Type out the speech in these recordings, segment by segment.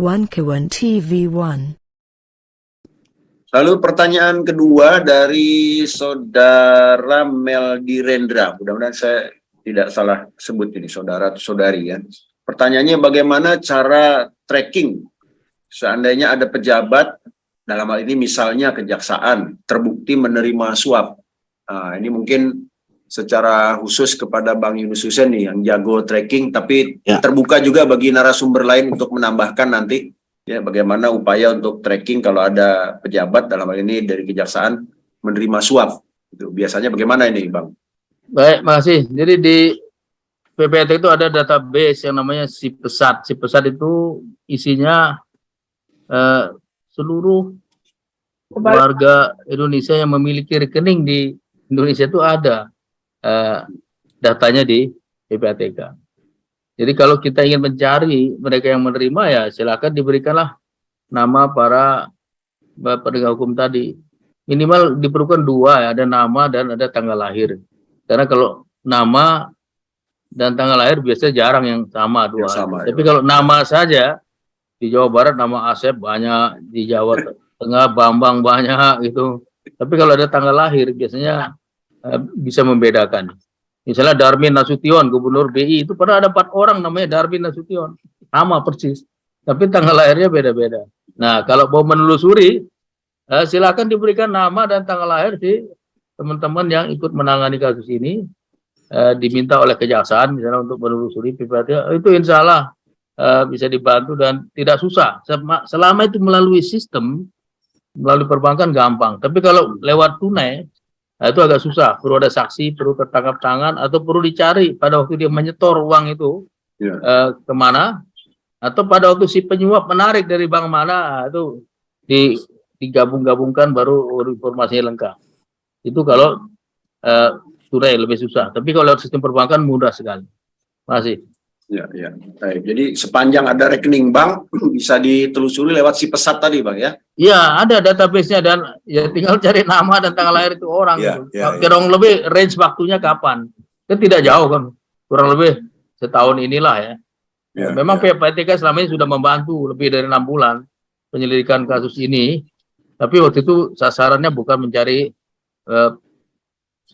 Wankawan TV1. Lalu pertanyaan kedua dari saudara Meldi Rendra. Mudah-mudahan saya tidak salah sebut ini, saudara atau saudari ya. Pertanyaannya, bagaimana cara tracking seandainya ada pejabat, dalam hal ini misalnya kejaksaan, terbukti menerima suap. Nah, ini mungkin secara khusus kepada Bang Yunus Hussein nih, yang jago tracking, tapi terbuka juga bagi narasumber lain untuk menambahkan nanti. Ya, bagaimana upaya untuk tracking kalau ada pejabat, dalam hal ini dari kejaksaan, menerima suap. Itu biasanya bagaimana ini, Bang? Baik, makasih. Jadi di PPATK itu ada database yang namanya SIPESAT. SIPESAT itu isinya seluruh warga Indonesia yang memiliki rekening di Indonesia itu ada datanya di PPATK. Jadi kalau kita ingin mencari mereka yang menerima, ya silakan diberikanlah nama para penegak hukum tadi. Minimal diperlukan dua, ya, ada nama dan ada tanggal lahir. Karena kalau nama dan tanggal lahir biasanya jarang yang sama dua. Tapi kalau nama saja, di Jawa Barat nama Asep banyak, di Jawa Tengah Bambang banyak gitu. Tapi kalau ada tanggal lahir biasanya bisa membedakan. Misalnya Darmin Nasution, Gubernur BI, itu pernah ada 4 orang namanya Darmin Nasution, sama persis, tapi tanggal lahirnya beda-beda. Nah, kalau mau menelusuri, silakan diberikan nama dan tanggal lahir di teman-teman yang ikut menangani kasus ini, diminta oleh kejaksaan misalnya untuk menelusuri PPATK, itu insya Allah bisa dibantu dan tidak susah. Selama itu melalui sistem, melalui perbankan gampang. Tapi kalau lewat tunai, itu agak susah, perlu ada saksi, perlu tertangkap tangan, atau perlu dicari pada waktu dia menyetor uang itu kemana, atau pada waktu si penyuap menarik dari bank mana, itu digabung-gabungkan baru informasinya lengkap. Itu kalau tunai lebih susah, tapi kalau sistem perbankan mudah sekali. Masih. Ya. Baik. Jadi sepanjang ada rekening bank bisa ditelusuri lewat SIPESAT tadi, Bang ya? Iya, ada database-nya dan ya tinggal cari nama dan tanggal lahir itu orang. Kurang lebih range waktunya kapan? Kan tidak jauh kan, kurang lebih setahun inilah ya. Memang PPATK selama ini sudah membantu lebih dari 6 bulan penyelidikan kasus ini, tapi waktu itu sasarannya bukan mencari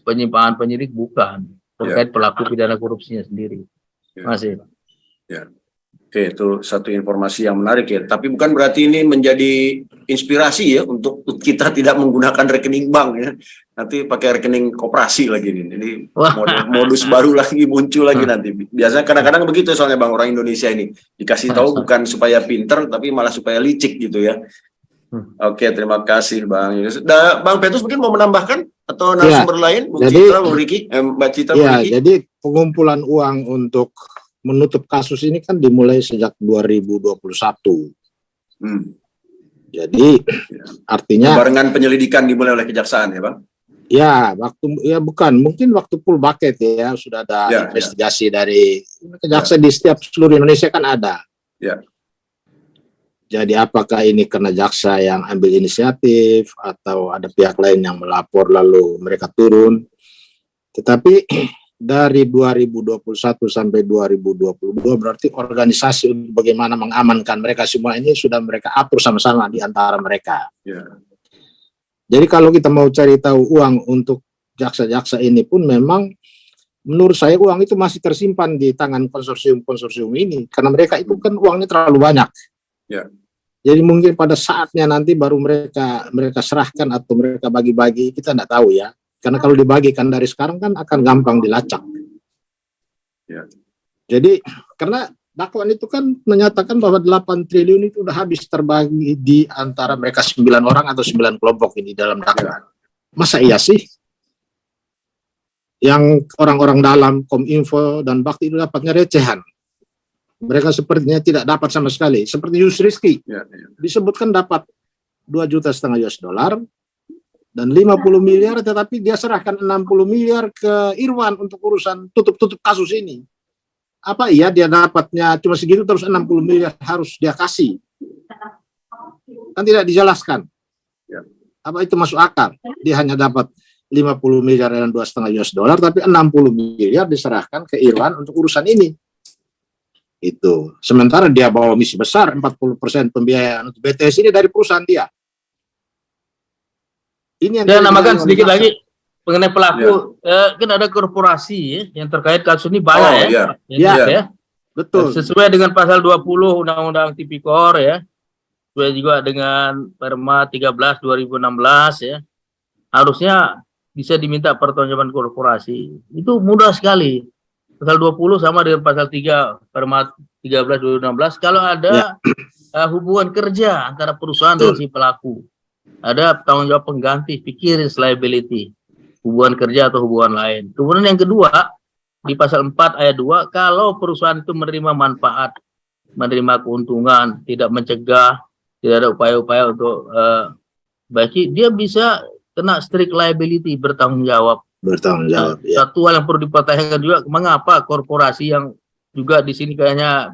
penyimpangan penyidik, bukan terkait pelaku pidana korupsinya sendiri. Masih. Ya. Oke, itu satu informasi yang menarik ya. Tapi bukan berarti ini menjadi inspirasi ya untuk kita tidak menggunakan rekening bank ya. Nanti pakai rekening koperasi lagi nih. Ini modus baru lagi muncul lagi nanti. Biasanya kadang-kadang begitu soalnya Bang, orang Indonesia ini dikasih tahu bukan supaya pinter tapi malah supaya licik gitu ya. Oke, terima kasih Bang Yunus. Bang Petrus mungkin mau menambahkan atau narasumber lain? Mbak Citra, jadi pengumpulan uang untuk menutup kasus ini kan dimulai sejak 2021. Jadi artinya barengan penyelidikan dimulai oleh kejaksaan ya Bang? Ya, bukan, mungkin waktu full bucket ya sudah ada investigasi dari kejaksaan di setiap seluruh Indonesia kan ada. Jadi apakah ini karena jaksa yang ambil inisiatif atau ada pihak lain yang melapor lalu mereka turun. Tetapi dari 2021 sampai 2022 berarti organisasi untuk bagaimana mengamankan mereka semua ini sudah mereka atur sama-sama di antara mereka. Jadi kalau kita mau cari tahu uang untuk jaksa-jaksa ini pun memang menurut saya uang itu masih tersimpan di tangan konsorsium-konsorsium ini karena mereka itu kan uangnya terlalu banyak. Jadi mungkin pada saatnya nanti baru mereka serahkan atau mereka bagi-bagi, kita tidak tahu ya. Karena kalau dibagikan dari sekarang kan akan gampang dilacak. Jadi karena dakwaan itu kan menyatakan bahwa 8 triliun itu sudah habis terbagi di antara mereka 9 orang atau 9 kelompok ini dalam dakwaan. Masa iya sih? Yang orang-orang dalam Kominfo dan Bakti itu dapatnya recehan. Mereka sepertinya tidak dapat sama sekali. Seperti Yus Rizky, disebutkan dapat 2,5 juta US dollar dan 50 miliar, tetapi dia serahkan 60 miliar ke Irwan untuk urusan tutup kasus ini. Apa iya dia dapatnya cuma segitu terus 60 miliar harus dia kasih? Kan tidak dijelaskan. Apa itu masuk akal? Dia hanya dapat 50 miliar dan 2,5 US dollar, tapi 60 miliar diserahkan ke Irwan untuk urusan ini. Itu. Sementara dia bawa misi besar, 40% pembiayaan untuk BTS ini dari perusahaan dia. Ini yang Dan tidak namakan dilayani sedikit oleh lagi mengenai pelaku, kan ada korporasi ya, yang terkait kasus ini banyak Oh, ya, iya. Pak Iya. Hendrik, ya. Betul. Sesuai dengan pasal 20 Undang-Undang Tipikor ya, sesuai juga dengan Perma 13 2016 ya, harusnya bisa diminta pertanggungjawaban korporasi. Itu mudah sekali. Pasal 20 sama dengan pasal 3 Perma 13 2016 kalau ada hubungan kerja antara perusahaan dan si pelaku. Ada tanggung jawab pengganti, vicarious liability, hubungan kerja atau hubungan lain. Kemudian yang kedua, di pasal 4 ayat 2, kalau perusahaan itu menerima manfaat, menerima keuntungan, tidak mencegah, tidak ada upaya-upaya untuk bagi, dia bisa kena strict liability, bertanggung jawab. Bertanggung jawab. Ya. Satu hal yang perlu dipertanyakan juga, mengapa korporasi yang juga di sini kayaknya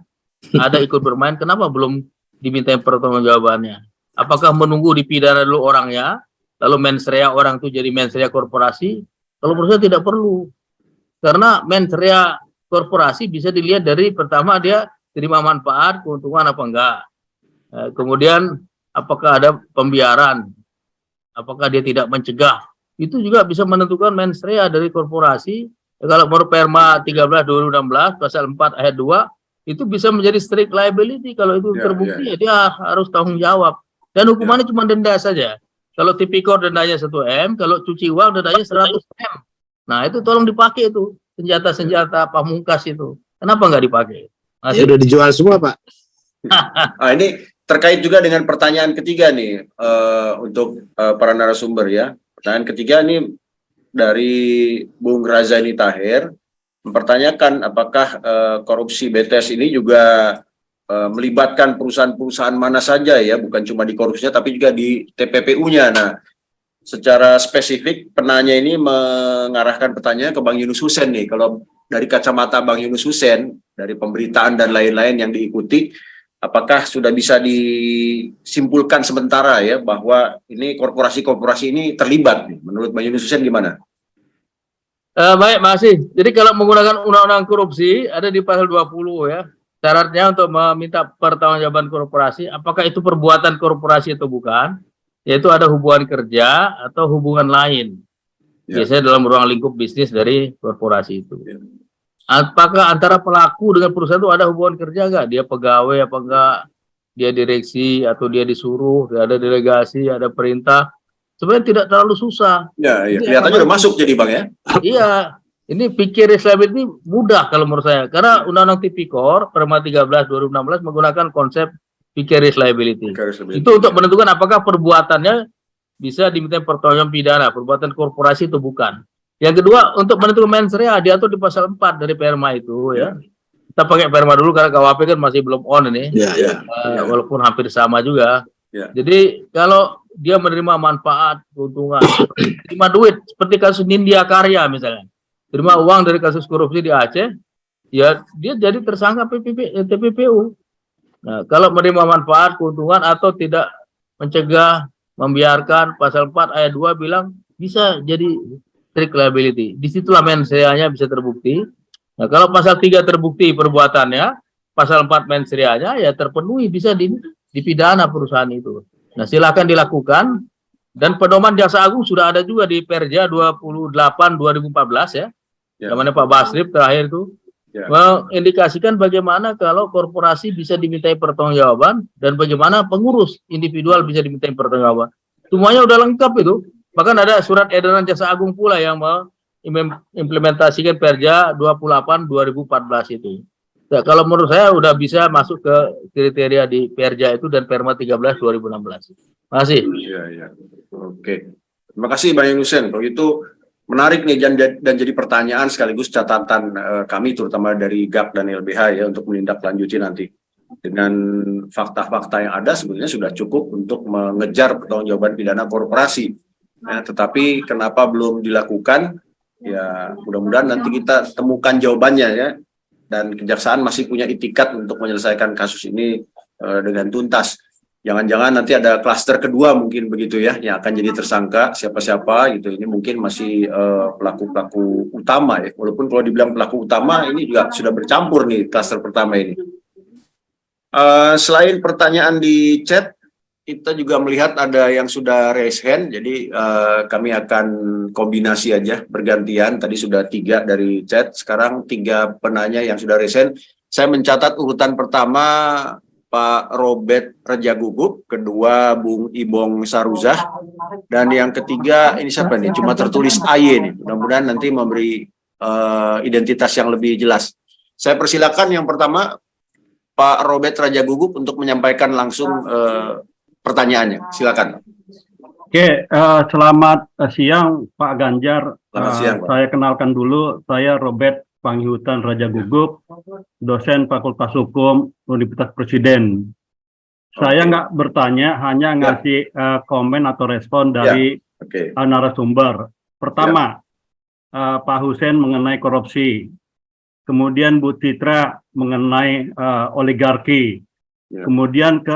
ada ikut bermain, kenapa belum diminta pertanggungjawabannya? Apakah menunggu dipidana dulu orangnya, lalu mens rea orang itu jadi mens rea korporasi? Kalau menurut saya tidak perlu. Karena mens rea korporasi bisa dilihat dari pertama dia terima manfaat, keuntungan apa enggak. Kemudian apakah ada pembiaran, apakah dia tidak mencegah. Itu juga bisa menentukan mens rea dari korporasi. Kalau menurut Perma 13 2016 pasal 4 ayat 2 itu bisa menjadi strict liability. Kalau itu terbukti ya dia harus tanggung jawab. Dan hukumannya cuma denda saja. Kalau Tipikor dendanya 1 M, kalau cuci uang dendanya 100 M. Nah itu tolong dipakai itu senjata-senjata pamungkas itu. Kenapa nggak dipakai? Ya udah dijual semua, Pak. Ini terkait juga dengan pertanyaan ketiga nih untuk para narasumber ya. Pertanyaan ketiga ini dari Bung Razani Tahir mempertanyakan apakah korupsi BTS ini juga melibatkan perusahaan-perusahaan mana saja ya, bukan cuma di korupsinya tapi juga di TPPU-nya. Nah, secara spesifik penanya ini mengarahkan pertanyaan ke Bang Yunus Hussein nih. Kalau dari kacamata Bang Yunus Hussein, dari pemberitaan dan lain-lain yang diikuti, apakah sudah bisa disimpulkan sementara ya bahwa ini korporasi-korporasi ini terlibat nih? Menurut Bang Yunus Hussein gimana? Baik, masih. Jadi kalau menggunakan undang-undang korupsi ada di pasal 20 ya. Syaratnya untuk meminta pertanggungjawaban korporasi, apakah itu perbuatan korporasi atau bukan, yaitu ada hubungan kerja atau hubungan lain. Biasanya dalam ruang lingkup bisnis dari korporasi itu. Apakah antara pelaku dengan perusahaan itu ada hubungan kerja nggak? Dia pegawai apa enggak? Dia direksi atau dia disuruh, ada delegasi, ada perintah. Sebenarnya tidak terlalu susah. Ya, kelihatannya udah masuk jadi Bang ya. Iya. Ini vicarious liability mudah kalau menurut saya. Karena Undang-Undang Tipikor, Perma 13 2016 menggunakan konsep vicarious liability. Itu untuk menentukan apakah perbuatannya bisa diminta pertanggungjawaban pidana, perbuatan korporasi itu bukan. Yang kedua, untuk menentukan mens rea diatur di pasal 4 dari Perma itu ya. Kita pakai Perma dulu karena KUHP kan masih belum on ini. Walaupun hampir sama juga. Jadi kalau dia menerima manfaat, keuntungan, terima duit seperti kasus Nindya Karya misalnya. Terima uang dari kasus korupsi di Aceh, ya dia jadi tersangka TPPU. Nah, kalau menerima manfaat, keuntungan atau tidak mencegah, membiarkan, pasal 4 ayat 2 bilang bisa jadi strict liability. Disitulah mens rea-nya bisa terbukti. Nah, kalau pasal 3 terbukti perbuatannya, pasal 4 mens rea-nya ya terpenuhi, bisa dipidana perusahaan itu. Nah, silakan dilakukan. Dan pedoman Jaksa Agung sudah ada juga di Perja 28 2014 ya. Namanya Pak Basrip terakhir itu mengindikasikan bagaimana kalau korporasi bisa dimintai pertanggungjawaban dan bagaimana pengurus individual bisa dimintai pertanggungjawaban. Semuanya udah lengkap itu. Bahkan ada surat edaran Jaksa Agung pula yang mengimplementasikan Perja 28 2014 itu. Ya, kalau menurut saya udah bisa masuk ke kriteria di Perja itu dan Perma 13 2016. Makasih. Iya. Oke. Terima kasih Bang Yunus Hussein. Kalau itu menarik nih dan jadi pertanyaan sekaligus catatan kami terutama dari GAP dan LBH ya untuk menindaklanjuti nanti. Dengan fakta-fakta yang ada sebenarnya sudah cukup untuk mengejar pertanggungjawaban pidana korporasi. Nah, tetapi kenapa belum dilakukan? Ya, mudah-mudahan nanti kita temukan jawabannya ya. Dan kejaksaan masih punya itikat untuk menyelesaikan kasus ini dengan tuntas. Jangan-jangan nanti ada klaster kedua mungkin begitu ya, yang akan jadi tersangka siapa-siapa gitu. Ini mungkin masih pelaku-pelaku utama ya. Walaupun kalau dibilang pelaku utama ini juga sudah bercampur nih klaster pertama ini. Selain pertanyaan di chat, kita juga melihat ada yang sudah raise hand, jadi kami akan kombinasi aja bergantian. Tadi sudah 3 dari chat, sekarang 3 penanya yang sudah raise hand. Saya mencatat urutan pertama Pak Robert Raja Gugup, kedua Bung Ibong Saruzah, dan yang ketiga ini siapa nih? Cuma tertulis AY nih. Mudah-mudahan nanti memberi identitas yang lebih jelas. Saya persilakan yang pertama Pak Robert Raja Gugup untuk menyampaikan langsung pertanyaannya. Silakan. Oke, selamat siang Pak Ganjar. Selamat siang, Pak. Saya kenalkan dulu, saya Robert Panghutan Raja Gugup, dosen Fakultas Hukum Universitas Presiden. Saya nggak bertanya, hanya ngasih komen atau respon dari narasumber. Pertama, Pak Hussein mengenai korupsi. Kemudian Bu Citra mengenai oligarki. Kemudian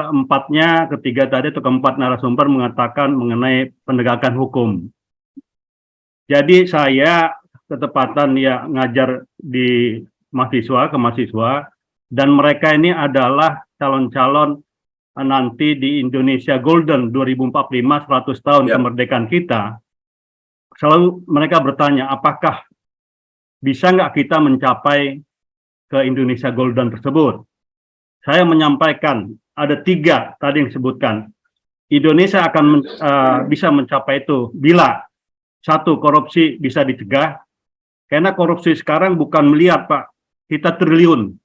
ketiga tadi atau keempat narasumber mengatakan mengenai penegakan hukum. Jadi saya ketepatan ya ngajar di mahasiswa ke mahasiswa, dan mereka ini adalah calon-calon nanti di Indonesia Golden 2045, 100 tahun kemerdekaan kita. Selalu mereka bertanya, apakah bisa nggak kita mencapai ke Indonesia Golden tersebut? Saya menyampaikan ada 3 tadi yang disebutkan. Indonesia akan bisa mencapai itu bila 1, korupsi bisa dicegah, karena korupsi sekarang bukan miliar Pak, kita triliun.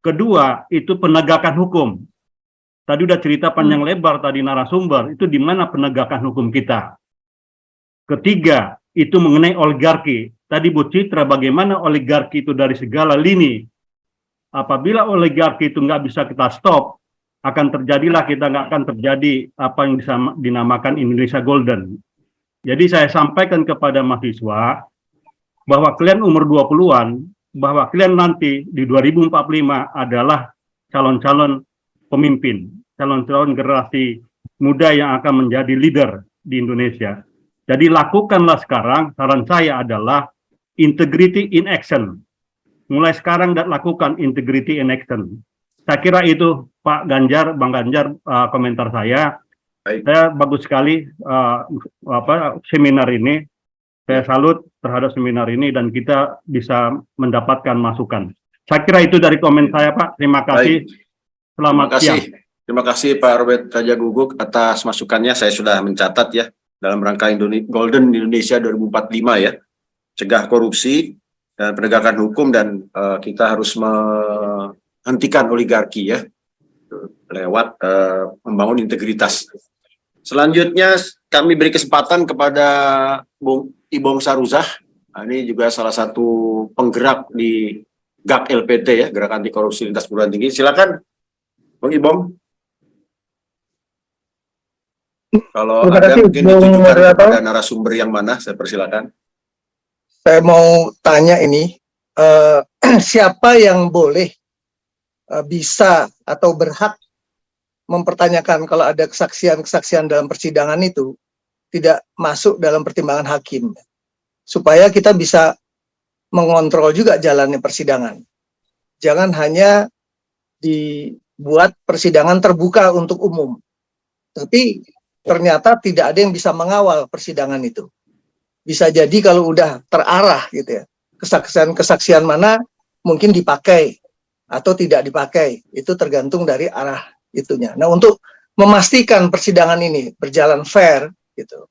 Kedua, itu penegakan hukum. Tadi udah cerita panjang lebar tadi narasumber, itu di mana penegakan hukum kita. Ketiga, itu mengenai oligarki. Tadi Bu Citra, bagaimana oligarki itu dari segala lini. Apabila oligarki itu nggak bisa kita stop, nggak akan terjadi apa yang dinamakan Indonesia Golden. Jadi saya sampaikan kepada mahasiswa, bahwa kalian umur 20-an, bahwa kalian nanti di 2045 adalah calon-calon pemimpin, calon-calon generasi muda yang akan menjadi leader di Indonesia. Jadi lakukanlah sekarang, saran saya adalah integrity in action. Mulai sekarang dan lakukan integrity in action. Saya kira itu Pak Ganjar, Bang Ganjar, komentar saya. Saya bagus sekali seminar ini. Saya salut terhadap seminar ini dan kita bisa mendapatkan masukan. Saya kira itu dari komen saya, Pak. Terima kasih. Selamat siang. Terima kasih Pak Robert Raja Gugup atas masukannya. Saya sudah mencatat ya dalam rangka Golden Indonesia 2045 ya. Cegah korupsi dan penegakan hukum, dan kita harus menghentikan oligarki ya lewat membangun integritas. Selanjutnya kami beri kesempatan kepada Bung Ibong Saruzah. Ini juga salah satu penggerak di GAK LPT ya, Gerakan Anti Korupsi Lintas Perguruan Tinggi. Silakan Bung Ibong. Kalau ada mungkin ditujukan kepada narasumber yang mana, saya persilakan. Saya mau tanya ini, siapa yang boleh, bisa atau berhak mempertanyakan kalau ada kesaksian-kesaksian dalam persidangan itu tidak masuk dalam pertimbangan hakim, supaya kita bisa mengontrol juga jalannya persidangan. Jangan hanya dibuat persidangan terbuka untuk umum, tapi ternyata tidak ada yang bisa mengawal persidangan itu. Bisa jadi kalau udah terarah gitu ya, kesaksian-kesaksian mana mungkin dipakai atau tidak dipakai, itu tergantung dari arah itunya. Nah, untuk memastikan persidangan ini berjalan fair gitu,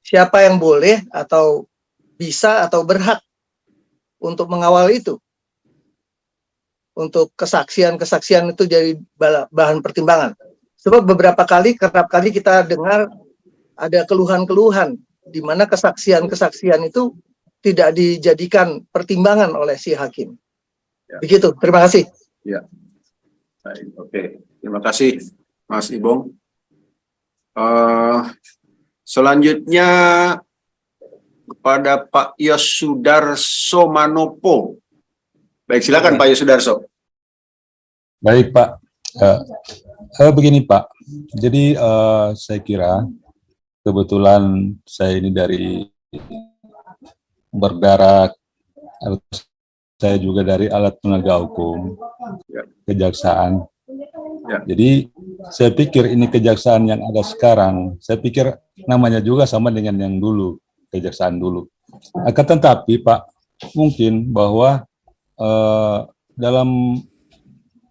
siapa yang boleh atau bisa atau berhak untuk mengawal itu, untuk kesaksian-kesaksian itu jadi bahan pertimbangan. Sebab beberapa kali, kerap kali kita dengar ada keluhan-keluhan di mana kesaksian-kesaksian itu tidak dijadikan pertimbangan oleh si hakim. Ya. Begitu, terima kasih. Ya. Baik, oke. Terima kasih Mas Ibong. Selanjutnya kepada Pak Yosudarso Manopo. Baik, silakan Pak Yosudarso. Baik Pak. Begini Pak, jadi saya kira kebetulan saya ini dari berdarah, saya juga dari alat penegak hukum, kejaksaan. Ya. Jadi saya pikir ini kejaksaan yang ada sekarang, saya pikir namanya juga sama dengan yang dulu, kejaksaan dulu. Akan tetapi Pak, mungkin bahwa dalam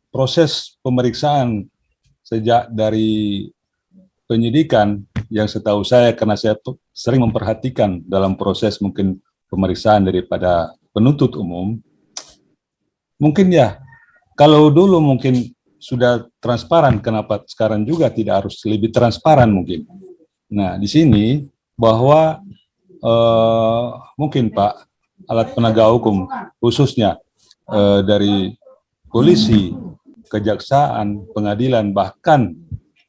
proses pemeriksaan sejak dari penyidikan yang setahu saya, karena saya sering memperhatikan dalam proses mungkin pemeriksaan daripada penuntut umum, mungkin ya kalau dulu mungkin sudah transparan, kenapa sekarang juga tidak harus lebih transparan mungkin. Nah, di sini bahwa mungkin Pak, alat penegak hukum khususnya dari polisi, kejaksaan, pengadilan, bahkan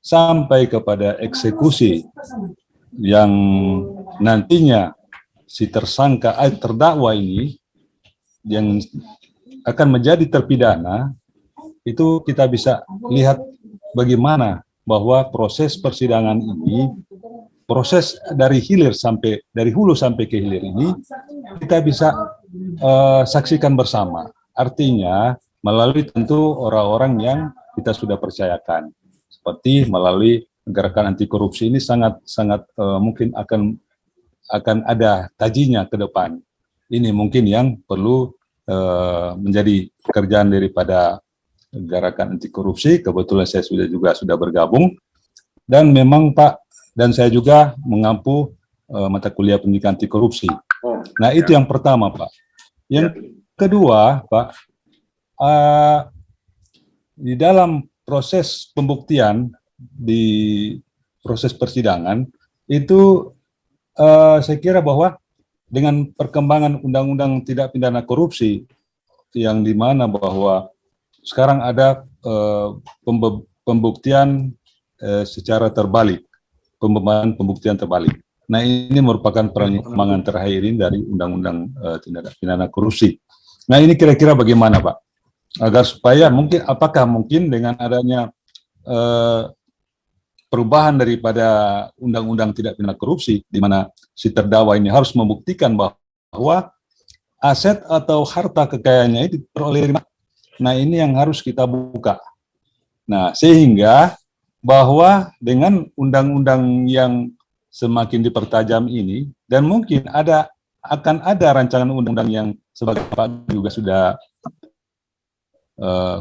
sampai kepada eksekusi yang nantinya si tersangka terdakwa ini yang akan menjadi terpidana, itu kita bisa lihat bagaimana bahwa proses persidangan ini, proses dari hulu sampai ke hilir ini, kita bisa saksikan bersama. Artinya melalui tentu orang-orang yang kita sudah percayakan, seperti melalui gerakan anti korupsi ini sangat mungkin akan ada tajinya ke depan. Ini mungkin yang perlu menjadi pekerjaan daripada gerakan anti korupsi. Kebetulan saya sudah bergabung, dan memang Pak, dan saya juga mengampu mata kuliah pendidikan anti korupsi. Nah, itu yang pertama Pak. Yang kedua Pak, di dalam proses pembuktian di proses persidangan itu saya kira bahwa dengan perkembangan undang-undang tidak pidana korupsi yang dimana bahwa sekarang ada pembuktian secara terbalik, pembuktian terbalik. Nah, ini merupakan perkembangan terakhir ini dari undang-undang tindak pidana korupsi. Nah, ini kira-kira bagaimana Pak? Agar supaya mungkin, apakah mungkin dengan adanya perubahan daripada undang-undang tidak pidana korupsi, di mana si terdakwa ini harus membuktikan bahwa aset atau harta kekayaannya itu diperoleh dari mana. Nah, ini yang harus kita buka. Nah, sehingga bahwa dengan undang-undang yang semakin dipertajam ini, dan mungkin akan ada rancangan undang-undang yang sebagai Pak juga sudah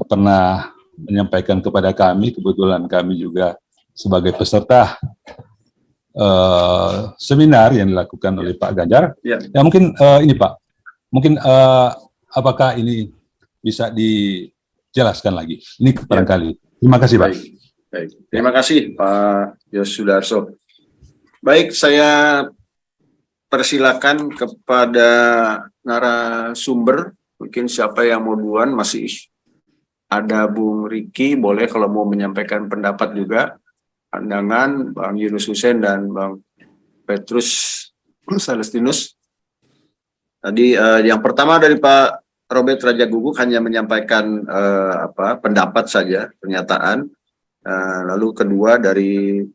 pernah menyampaikan kepada kami, kebetulan kami juga sebagai peserta seminar yang dilakukan oleh Pak Ganjar. Ya mungkin ini Pak, mungkin apakah ini bisa dijelaskan lagi? Ini barangkali. Terima kasih Pak. Baik. Terima kasih Pak Yos Sudarso. Baik, saya persilakan kepada narasumber. Mungkin siapa yang mau duluan, masih ada Bung Riki, boleh kalau mau menyampaikan pendapat juga, pandangan, Bang Yunus Hussein dan Bang Petrus Celestinus. Tadi yang pertama dari Pak Robert Raja Guguk hanya menyampaikan pendapat saja, pernyataan. Lalu kedua dari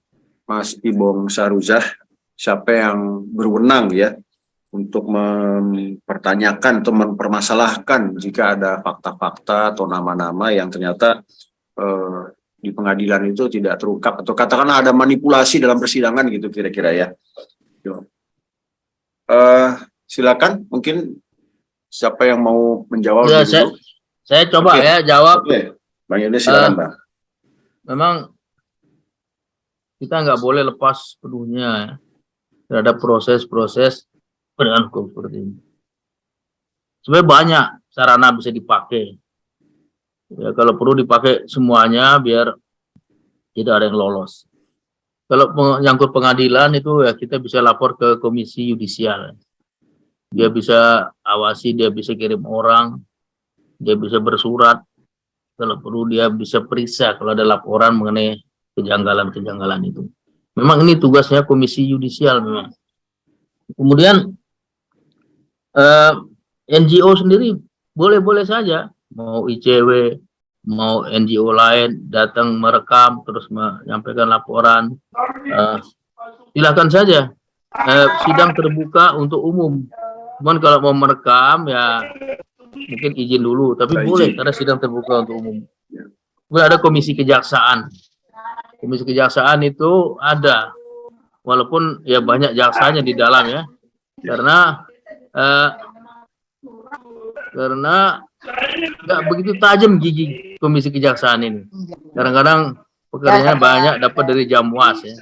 Mas Ibong Saruzah, siapa yang berwenang ya untuk mempertanyakan atau mempermasalahkan jika ada fakta-fakta atau nama-nama yang ternyata di pengadilan itu tidak terungkap, atau katakanlah ada manipulasi dalam persidangan gitu kira-kira ya. Silakan, mungkin siapa yang mau menjawab ya, dulu? Saya coba ya jawab. Oke. Bang Yunus silakan Bang. Memang kita nggak boleh lepas penuhnya terhadap proses-proses penegakan hukum seperti ini. Sebenarnya banyak sarana bisa dipakai. Ya, kalau perlu dipakai semuanya biar tidak ada yang lolos. Kalau menyangkut pengadilan itu ya kita bisa lapor ke komisi yudisial. Dia bisa awasi, dia bisa kirim orang, dia bisa bersurat. Kalau perlu dia bisa periksa kalau ada laporan mengenai kejanggalan-kejanggalan itu. Memang ini tugasnya komisi yudisial memang. Kemudian NGO sendiri boleh-boleh saja, mau ICW, mau NGO lain datang merekam terus menyampaikan laporan, silakan saja. Sidang terbuka untuk umum. Cuman kalau mau merekam ya mungkin izin dulu, tapi boleh karena sidang terbuka untuk umum. Kemudian ada komisi kejaksaan. Komisi kejaksaan itu ada, walaupun ya banyak jaksanya di dalam ya, karena nggak begitu tajam gigi komisi kejaksaan ini. Kadang-kadang pekerjaannya banyak dapat dari Jamwas ya,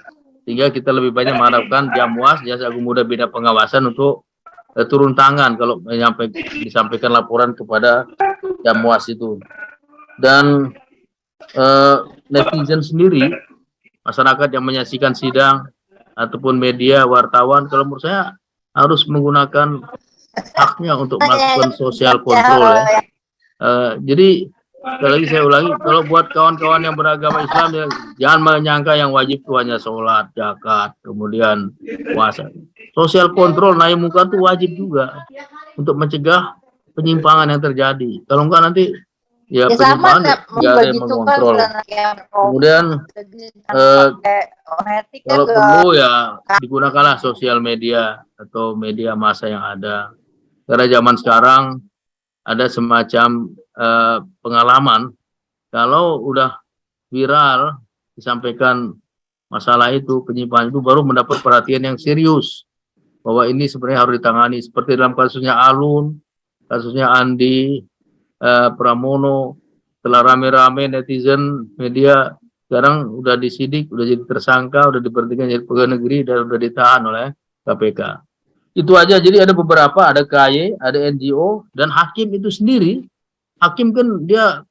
sehingga kita lebih banyak mengharapkan Jamwas, Jasa Agung Muda Bidang Pengawasan untuk turun tangan kalau disampaikan laporan kepada Jamwas itu. Dan netizen sendiri, masyarakat yang menyaksikan sidang ataupun media, wartawan, kalau menurut saya harus menggunakan haknya untuk melakukan sosial kontrol ya. Jadi sekali lagi saya ulangi, kalau buat kawan-kawan yang beragama Islam ya, jangan menyangka yang wajib itu hanya sholat, zakat, kemudian puasa. Sosial kontrol naik muka itu wajib juga untuk mencegah penyimpangan yang terjadi. Kalau enggak nanti ya penyimpangan nggak ada yang mengontrol. Kemudian kalau perlu ya digunakanlah sosial media atau media massa yang ada. Karena zaman sekarang ada semacam pengalaman, kalau udah viral disampaikan masalah itu, penyimpangan itu, baru mendapat perhatian yang serius bahwa ini sebenarnya harus ditangani, seperti dalam kasusnya Alun, kasusnya Andi Pramono, setelah rame-rame netizen media, sekarang udah disidik, udah jadi tersangka, udah diberhentikan jadi pegawai negeri, dan udah ditahan oleh KPK. Itu aja. Jadi ada beberapa, ada KY, ada NGO, dan hakim itu sendiri. Hakim kan dia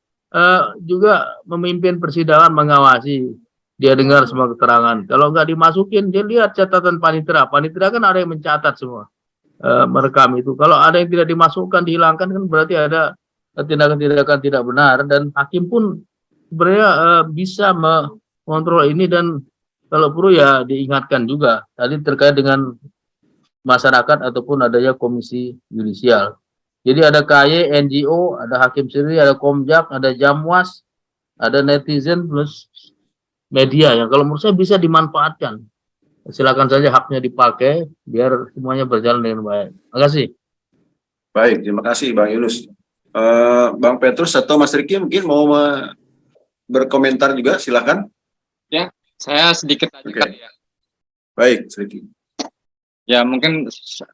juga memimpin persidangan, mengawasi, dia dengar semua keterangan. Kalau nggak dimasukin, dia lihat catatan panitera. Panitera kan ada yang mencatat semua, merekam itu. Kalau ada yang tidak dimasukkan, dihilangkan, kan berarti ada tindakan-tindakan tidak benar. Dan hakim pun sebenarnya bisa mengontrol ini, dan kalau perlu ya diingatkan juga. Tadi terkait dengan masyarakat ataupun adanya komisi yudisial. Jadi ada KY, NGO, ada hakim sendiri, ada Komjak, ada Jamwas, ada netizen, plus media yang kalau menurut saya bisa dimanfaatkan. Silakan saja haknya dipakai biar semuanya berjalan dengan baik. Terima kasih. Baik, terima kasih Bang Yunus. Bang Petrus atau Mas Riki mungkin mau berkomentar juga, silakan. Ya, saya sedikit aja kali ya. Baik, Mas Riki. Ya, mungkin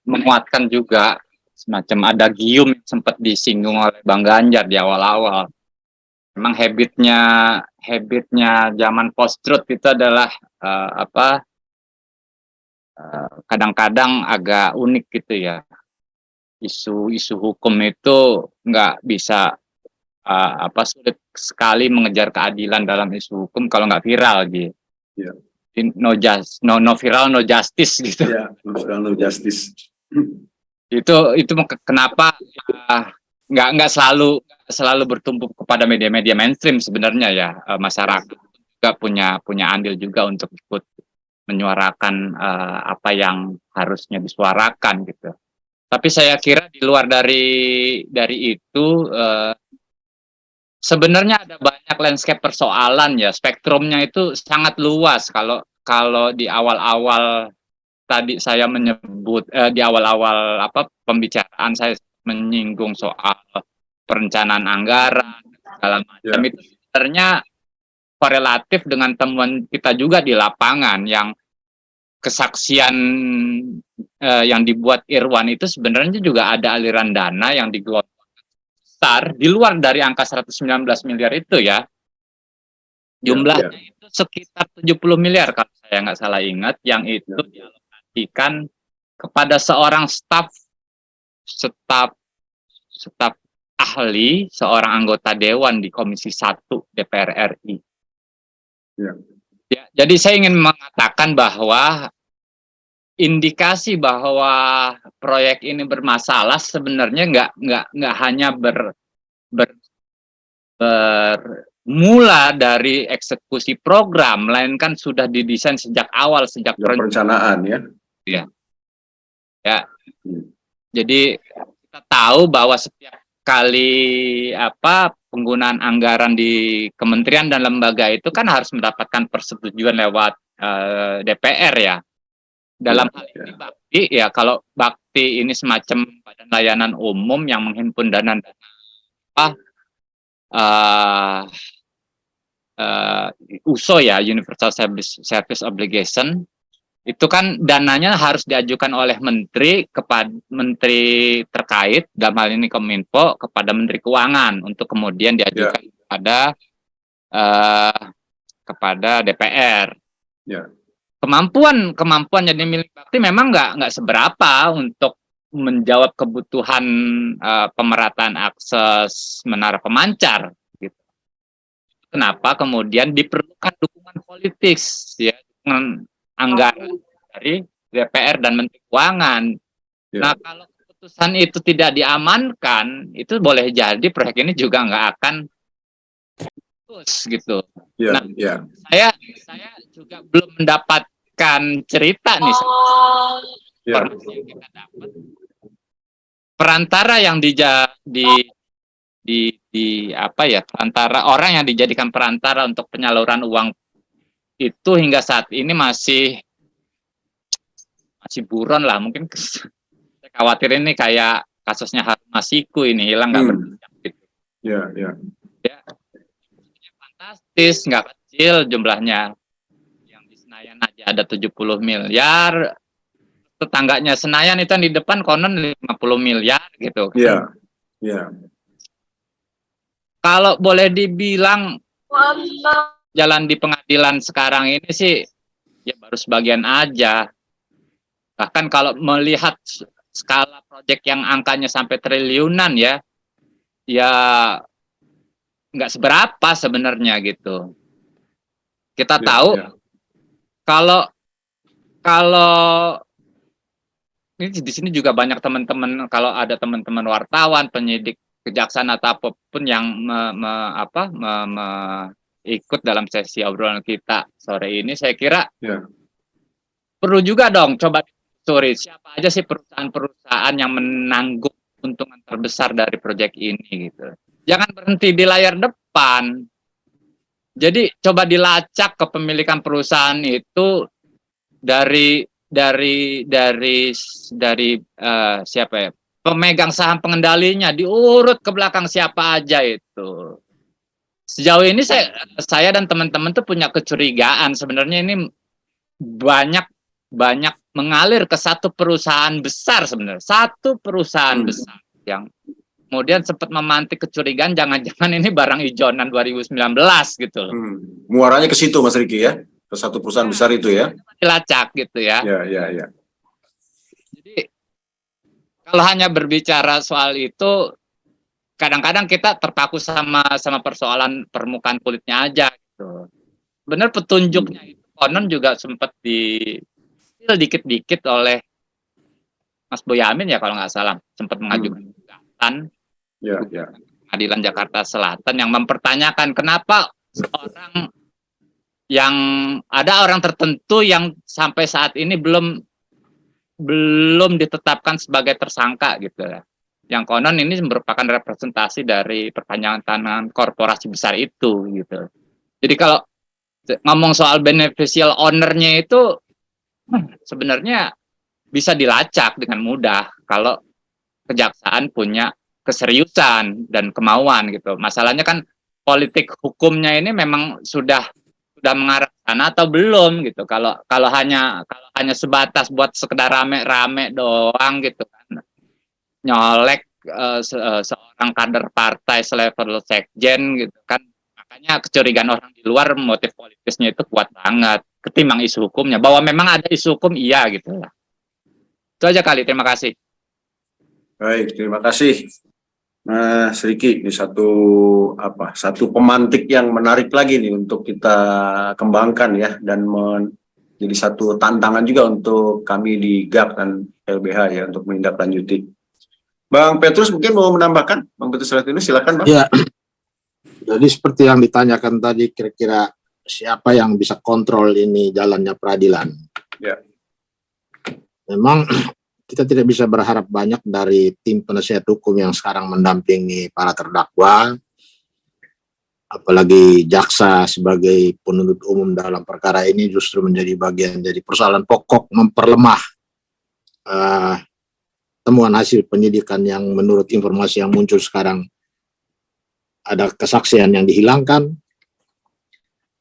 menguatkan juga semacam ada gium yang sempat disinggung oleh Bang Ganjar di awal-awal. Memang habitnya zaman post-truth itu adalah kadang-kadang agak unik gitu ya. Isu-isu hukum itu nggak bisa sulit sekali mengejar keadilan dalam isu hukum kalau nggak viral gitu. Ya. No viral, no justice gitu. Ya, no viral, no justice. Itu kenapa nggak selalu bertumpu kepada media-media mainstream sebenarnya ya. Masyarakat juga punya andil juga untuk ikut menyuarakan apa yang harusnya disuarakan gitu. Tapi saya kira di luar dari itu sebenarnya ada banyak landscape persoalan ya, spektrumnya itu sangat luas. Kalau di awal-awal tadi saya menyebut di awal-awal pembicaraan saya menyinggung soal perencanaan anggaran segala macam itu sebenarnya korelatif dengan temuan kita juga di lapangan yang kesaksian yang dibuat Irwan itu sebenarnya juga ada aliran dana yang digelontorkan besar di luar dari angka 119 miliar itu ya. Jumlahnya itu sekitar 70 miliar kalau saya nggak salah ingat, yang itu dialokasikan kepada seorang staf ahli, seorang anggota dewan di Komisi 1 DPR RI. Ya, jadi saya ingin mengatakan bahwa indikasi bahwa proyek ini bermasalah sebenarnya nggak hanya bermula dari eksekusi program, melainkan sudah didesain sejak awal, sejak perencanaan ya. Jadi kita tahu bahwa setiap kali penggunaan anggaran di kementerian dan lembaga itu kan harus mendapatkan persetujuan lewat DPR ya. Dalam hal ini Bakti ya, kalau Bakti ini semacam badan layanan umum yang menghimpun dana USO ya, Universal Service Obligation, itu kan dananya harus diajukan oleh menteri kepada menteri terkait, dalam hal ini Kominfo, kepada Menteri Keuangan untuk kemudian diajukan kepada DPR. Ya. Kemampuan jadi milik bakti memang nggak seberapa untuk menjawab kebutuhan pemerataan akses menara pemancar. Gitu. Kenapa kemudian diperlukan dukungan politik, ya, dukungan anggaran dari DPR dan Menteri Keuangan. Ya. Nah, kalau keputusan itu tidak diamankan, itu boleh jadi proyek ini juga nggak akan terus gitu. Ya, nah, ya. Saya juga belum mendapatkan cerita nih informasi yang kita dapat. Perantara yang perantara orang yang dijadikan perantara untuk penyaluran uang itu hingga saat ini masih buron lah, mungkin saya khawatir ini kayak kasusnya Harun Masiku ini hilang nggak berjejak gitu. Ya. Fantastis, nggak kecil jumlahnya. Yang di Senayan aja ada 70 miliar, tetangganya Senayan itu yang di depan konon 50 miliar gitu. Iya. Kalau boleh dibilang jalan di pengadilan sekarang ini sih ya baru sebagian aja. Bahkan kalau melihat skala proyek yang angkanya sampai triliunan ya nggak seberapa sebenarnya gitu. Kita tahu kalau ini di sini juga banyak teman-teman, kalau ada teman-teman wartawan, penyidik, kejaksaan atau apapun yang ikut dalam sesi obrolan kita sore ini, saya kira perlu juga dong coba siapa aja sih perusahaan-perusahaan yang menanggung keuntungan terbesar dari proyek ini gitu. Jangan berhenti di layar depan. Jadi coba dilacak kepemilikan perusahaan itu dari siapa ya? Pemegang saham pengendalinya, diurut ke belakang siapa aja itu. Sejauh ini saya dan teman-teman tuh punya kecurigaan sebenarnya ini banyak mengalir ke satu perusahaan besar sebenarnya. Satu perusahaan besar yang kemudian sempat memantik kecurigaan jangan-jangan ini barang ijonan 2019 gitu loh. Muaranya ke situ Mas Riki ya, ke satu perusahaan besar itu ya. Dilacak gitu ya. Ya. Jadi kalau hanya berbicara soal itu, kadang-kadang kita terpaku sama persoalan permukaan kulitnya aja gitu. Benar petunjuknya itu konon juga sempat dikit-dikit oleh Mas Boyamin ya kalau nggak salah, sempat mengajukan gugatan Pengadilan Jakarta Selatan yang mempertanyakan kenapa ada orang tertentu yang sampai saat ini belum ditetapkan sebagai tersangka gitu ya. Yang konon ini merupakan representasi dari perpanjangan tangan korporasi besar itu gitu. Jadi kalau ngomong soal beneficial owner-nya itu sebenarnya bisa dilacak dengan mudah kalau kejaksaan punya keseriusan dan kemauan gitu. Masalahnya kan politik hukumnya ini memang sudah mengarah sana atau belum gitu. Kalau hanya sebatas buat sekedar rame-rame doang gitu kan. Nyolek seorang kader partai selevel sekjen gitu kan. Makanya kecurigaan orang di luar motif politisnya itu kuat banget ketimbang isu hukumnya. Bahwa memang ada isu hukum iya gitu lah. Itu aja kali, terima kasih. Baik, terima kasih Mas Riki. Ini satu pemantik yang menarik lagi nih untuk kita kembangkan ya, dan menjadi satu tantangan juga untuk kami di GAP dan LBH ya untuk menindaklanjuti. Bang Petrus mungkin mau menambahkan, Bang Petrus Latinus silakan Bang. Ya, jadi seperti yang ditanyakan tadi, kira-kira siapa yang bisa kontrol ini jalannya peradilan? Ya. Memang kita tidak bisa berharap banyak dari tim penasihat hukum yang sekarang mendampingi para terdakwa, apalagi jaksa sebagai penuntut umum dalam perkara ini justru menjadi bagian dari persoalan pokok memperlemah temuan hasil penyidikan yang menurut informasi yang muncul sekarang ada kesaksian yang dihilangkan,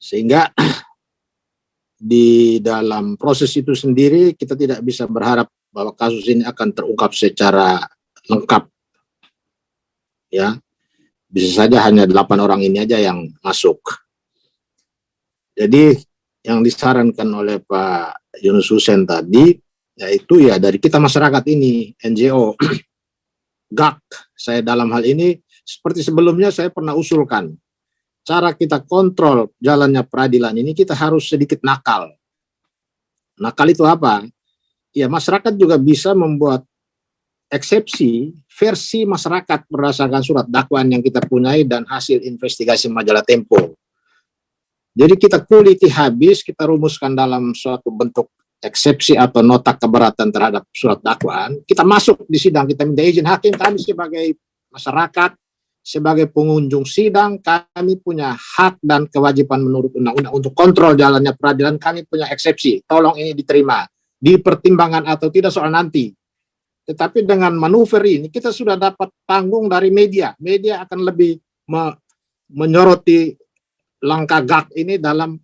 Sehingga di dalam proses itu sendiri kita tidak bisa berharap bahwa kasus ini akan terungkap secara lengkap. Ya, bisa saja hanya 8 orang ini aja yang masuk. Jadi yang disarankan oleh Pak Yunus Hussein tadi, yaitu ya dari kita masyarakat ini, NGO, GAK, saya dalam hal ini, seperti sebelumnya saya pernah usulkan, cara kita kontrol jalannya peradilan ini kita harus sedikit nakal. Nakal itu apa? Ya masyarakat juga bisa membuat eksepsi versi masyarakat berdasarkan surat dakwaan yang kita punyai dan hasil investigasi majalah Tempo. Jadi kita kuliti habis, kita rumuskan dalam suatu bentuk eksepsi atau nota keberatan terhadap surat dakwaan. Kita masuk di sidang, kita minta izin hakim, kami sebagai masyarakat, sebagai pengunjung sidang, kami punya hak dan kewajiban menurut undang-undang untuk kontrol jalannya peradilan, kami punya eksepsi, tolong ini diterima, dipertimbangkan atau tidak soal nanti. Tetapi dengan manuver ini, kita sudah dapat panggung dari media. Media akan lebih menyoroti langkah GAK ini dalam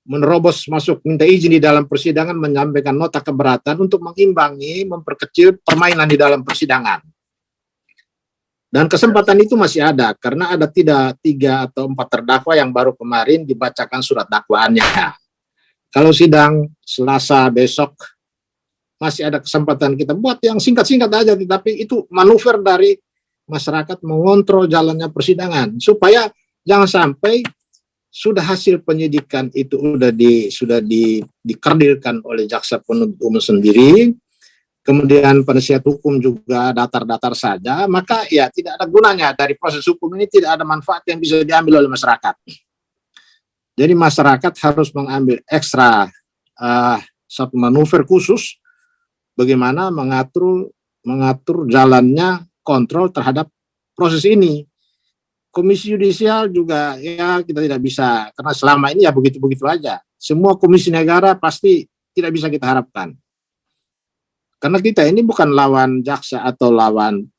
menerobos masuk, minta izin di dalam persidangan, menyampaikan nota keberatan untuk mengimbangi, memperkecil permainan di dalam persidangan. Dan kesempatan itu masih ada, karena ada tidak 3 atau 4 terdakwa yang baru kemarin dibacakan surat dakwaannya. Kalau sidang Selasa besok, masih ada kesempatan kita buat yang singkat-singkat aja, tetapi itu manuver dari masyarakat mengontrol jalannya persidangan, supaya jangan sampai sudah hasil penyidikan itu sudah dikerdilkan oleh jaksa penuntut umum sendiri, kemudian penasihat hukum juga datar-datar saja, maka ya tidak ada gunanya dari proses hukum ini, tidak ada manfaat yang bisa diambil oleh masyarakat. Jadi masyarakat harus mengambil ekstra satu manuver khusus bagaimana mengatur jalannya kontrol terhadap proses ini. Komisi Yudisial juga ya kita tidak bisa, karena selama ini ya begitu-begitu aja. Semua komisi negara pasti tidak bisa kita harapkan. Karena kita ini bukan lawan jaksa atau lawan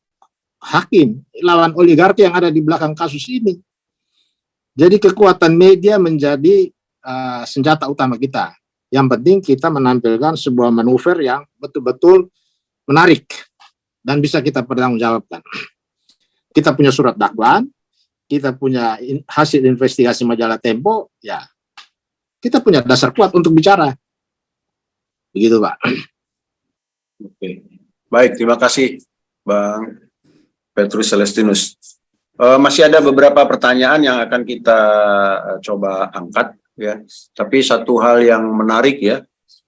hakim, lawan oligarki yang ada di belakang kasus ini. Jadi kekuatan media menjadi senjata utama kita. Yang penting kita menampilkan sebuah manuver yang betul-betul menarik dan bisa kita pertanggungjawabkan. Kita punya surat dakwaan, kita punya hasil investigasi majalah Tempo, ya kita punya dasar kuat untuk bicara. Begitu, Pak. Oke, baik, terima kasih Bang Petrus Celestinus. Masih ada beberapa pertanyaan yang akan kita coba angkat, ya. Tapi satu hal yang menarik ya,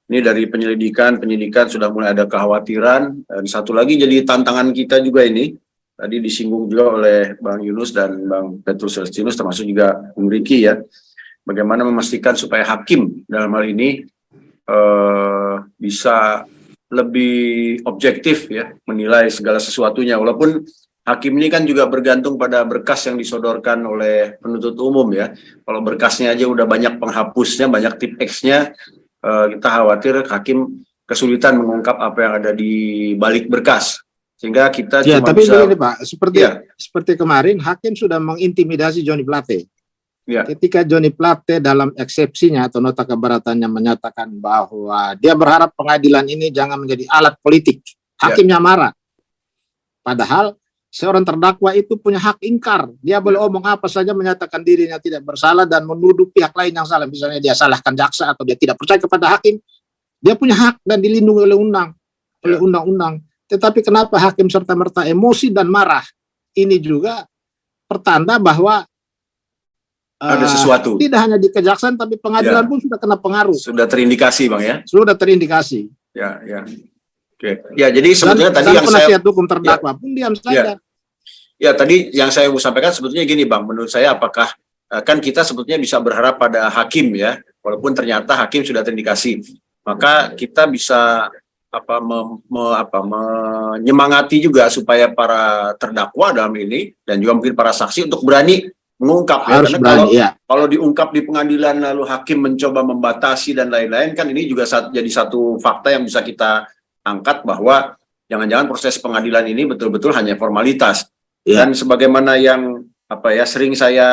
ini dari penyidikan sudah mulai ada kekhawatiran, dan satu lagi jadi tantangan kita juga ini, tadi disinggung juga oleh Bang Yunus dan Bang Petrus Celestinus, termasuk juga Bung Riki ya, bagaimana memastikan supaya hakim dalam hal ini bisa lebih objektif ya menilai segala sesuatunya, walaupun hakim ini kan juga bergantung pada berkas yang disodorkan oleh penuntut umum ya. Kalau berkasnya aja udah banyak penghapusnya, banyak tip X-nya, kita khawatir hakim kesulitan mengungkap apa yang ada di balik berkas, sehingga kita ya, cuma tapi bisa begini Pak, seperti kemarin hakim sudah mengintimidasi Johnny Plate. ya. Ketika Johnny Plate dalam eksepsinya atau nota keberatannya menyatakan bahwa dia berharap pengadilan ini jangan menjadi alat politik, hakimnya marah. Padahal seorang terdakwa itu punya hak ingkar, dia boleh omong apa saja, menyatakan dirinya tidak bersalah dan menuduh pihak lain yang salah, misalnya dia salahkan jaksa atau dia tidak percaya kepada hakim, dia punya hak dan dilindungi oleh undang-undang. Tetapi kenapa hakim serta-merta emosi dan marah? Ini juga pertanda bahwa ada sesuatu. Tidak hanya di kejaksaan, tapi pengadilan pun sudah kena pengaruh. Sudah terindikasi, Bang ya? Sudah terindikasi. Ya. Oke. Ya, jadi sebetulnya tadi yang penasihat hukum terdakwa pun diam saja. Ya, tadi yang saya mau sampaikan sebetulnya gini, Bang. Menurut saya apakah kan kita sebetulnya bisa berharap pada hakim ya, walaupun ternyata hakim sudah terindikasi. Maka kita bisa menyemangati juga supaya para terdakwa dalam ini dan juga mungkin para saksi untuk berani mengungkap harus ya, karena berani, kalau diungkap di pengadilan lalu hakim mencoba membatasi dan lain-lain, kan ini juga jadi satu fakta yang bisa kita angkat bahwa jangan-jangan proses pengadilan ini betul-betul hanya formalitas. Dan sebagaimana yang sering saya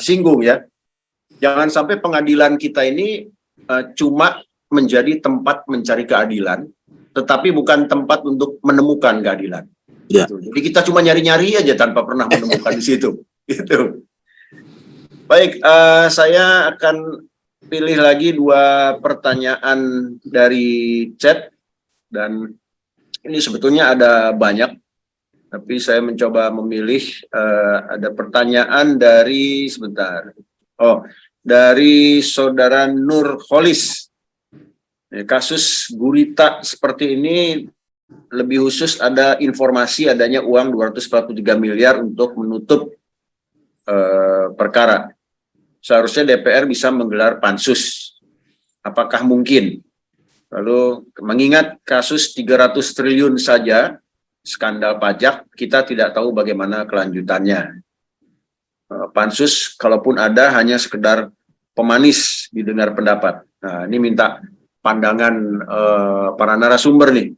singgung ya, Jangan sampai pengadilan kita ini cuma menjadi tempat mencari keadilan, tetapi bukan tempat untuk menemukan keadilan. Ya. Gitu. Jadi kita cuma nyari-nyari aja tanpa pernah menemukan di situ. Gitu. Baik, saya akan pilih lagi 2 pertanyaan dari chat, dan ini sebetulnya ada banyak, tapi saya mencoba memilih. Ada pertanyaan dari dari saudara Nur Kholis. Kasus gurita seperti ini lebih khusus ada informasi adanya uang 243 miliar untuk menutup perkara. Seharusnya DPR bisa menggelar pansus. Apakah mungkin? Lalu mengingat kasus 300 triliun saja skandal pajak, kita tidak tahu bagaimana kelanjutannya. Pansus kalaupun ada hanya sekedar pemanis didengar pendapat. Nah, ini minta pandangan para narasumber nih.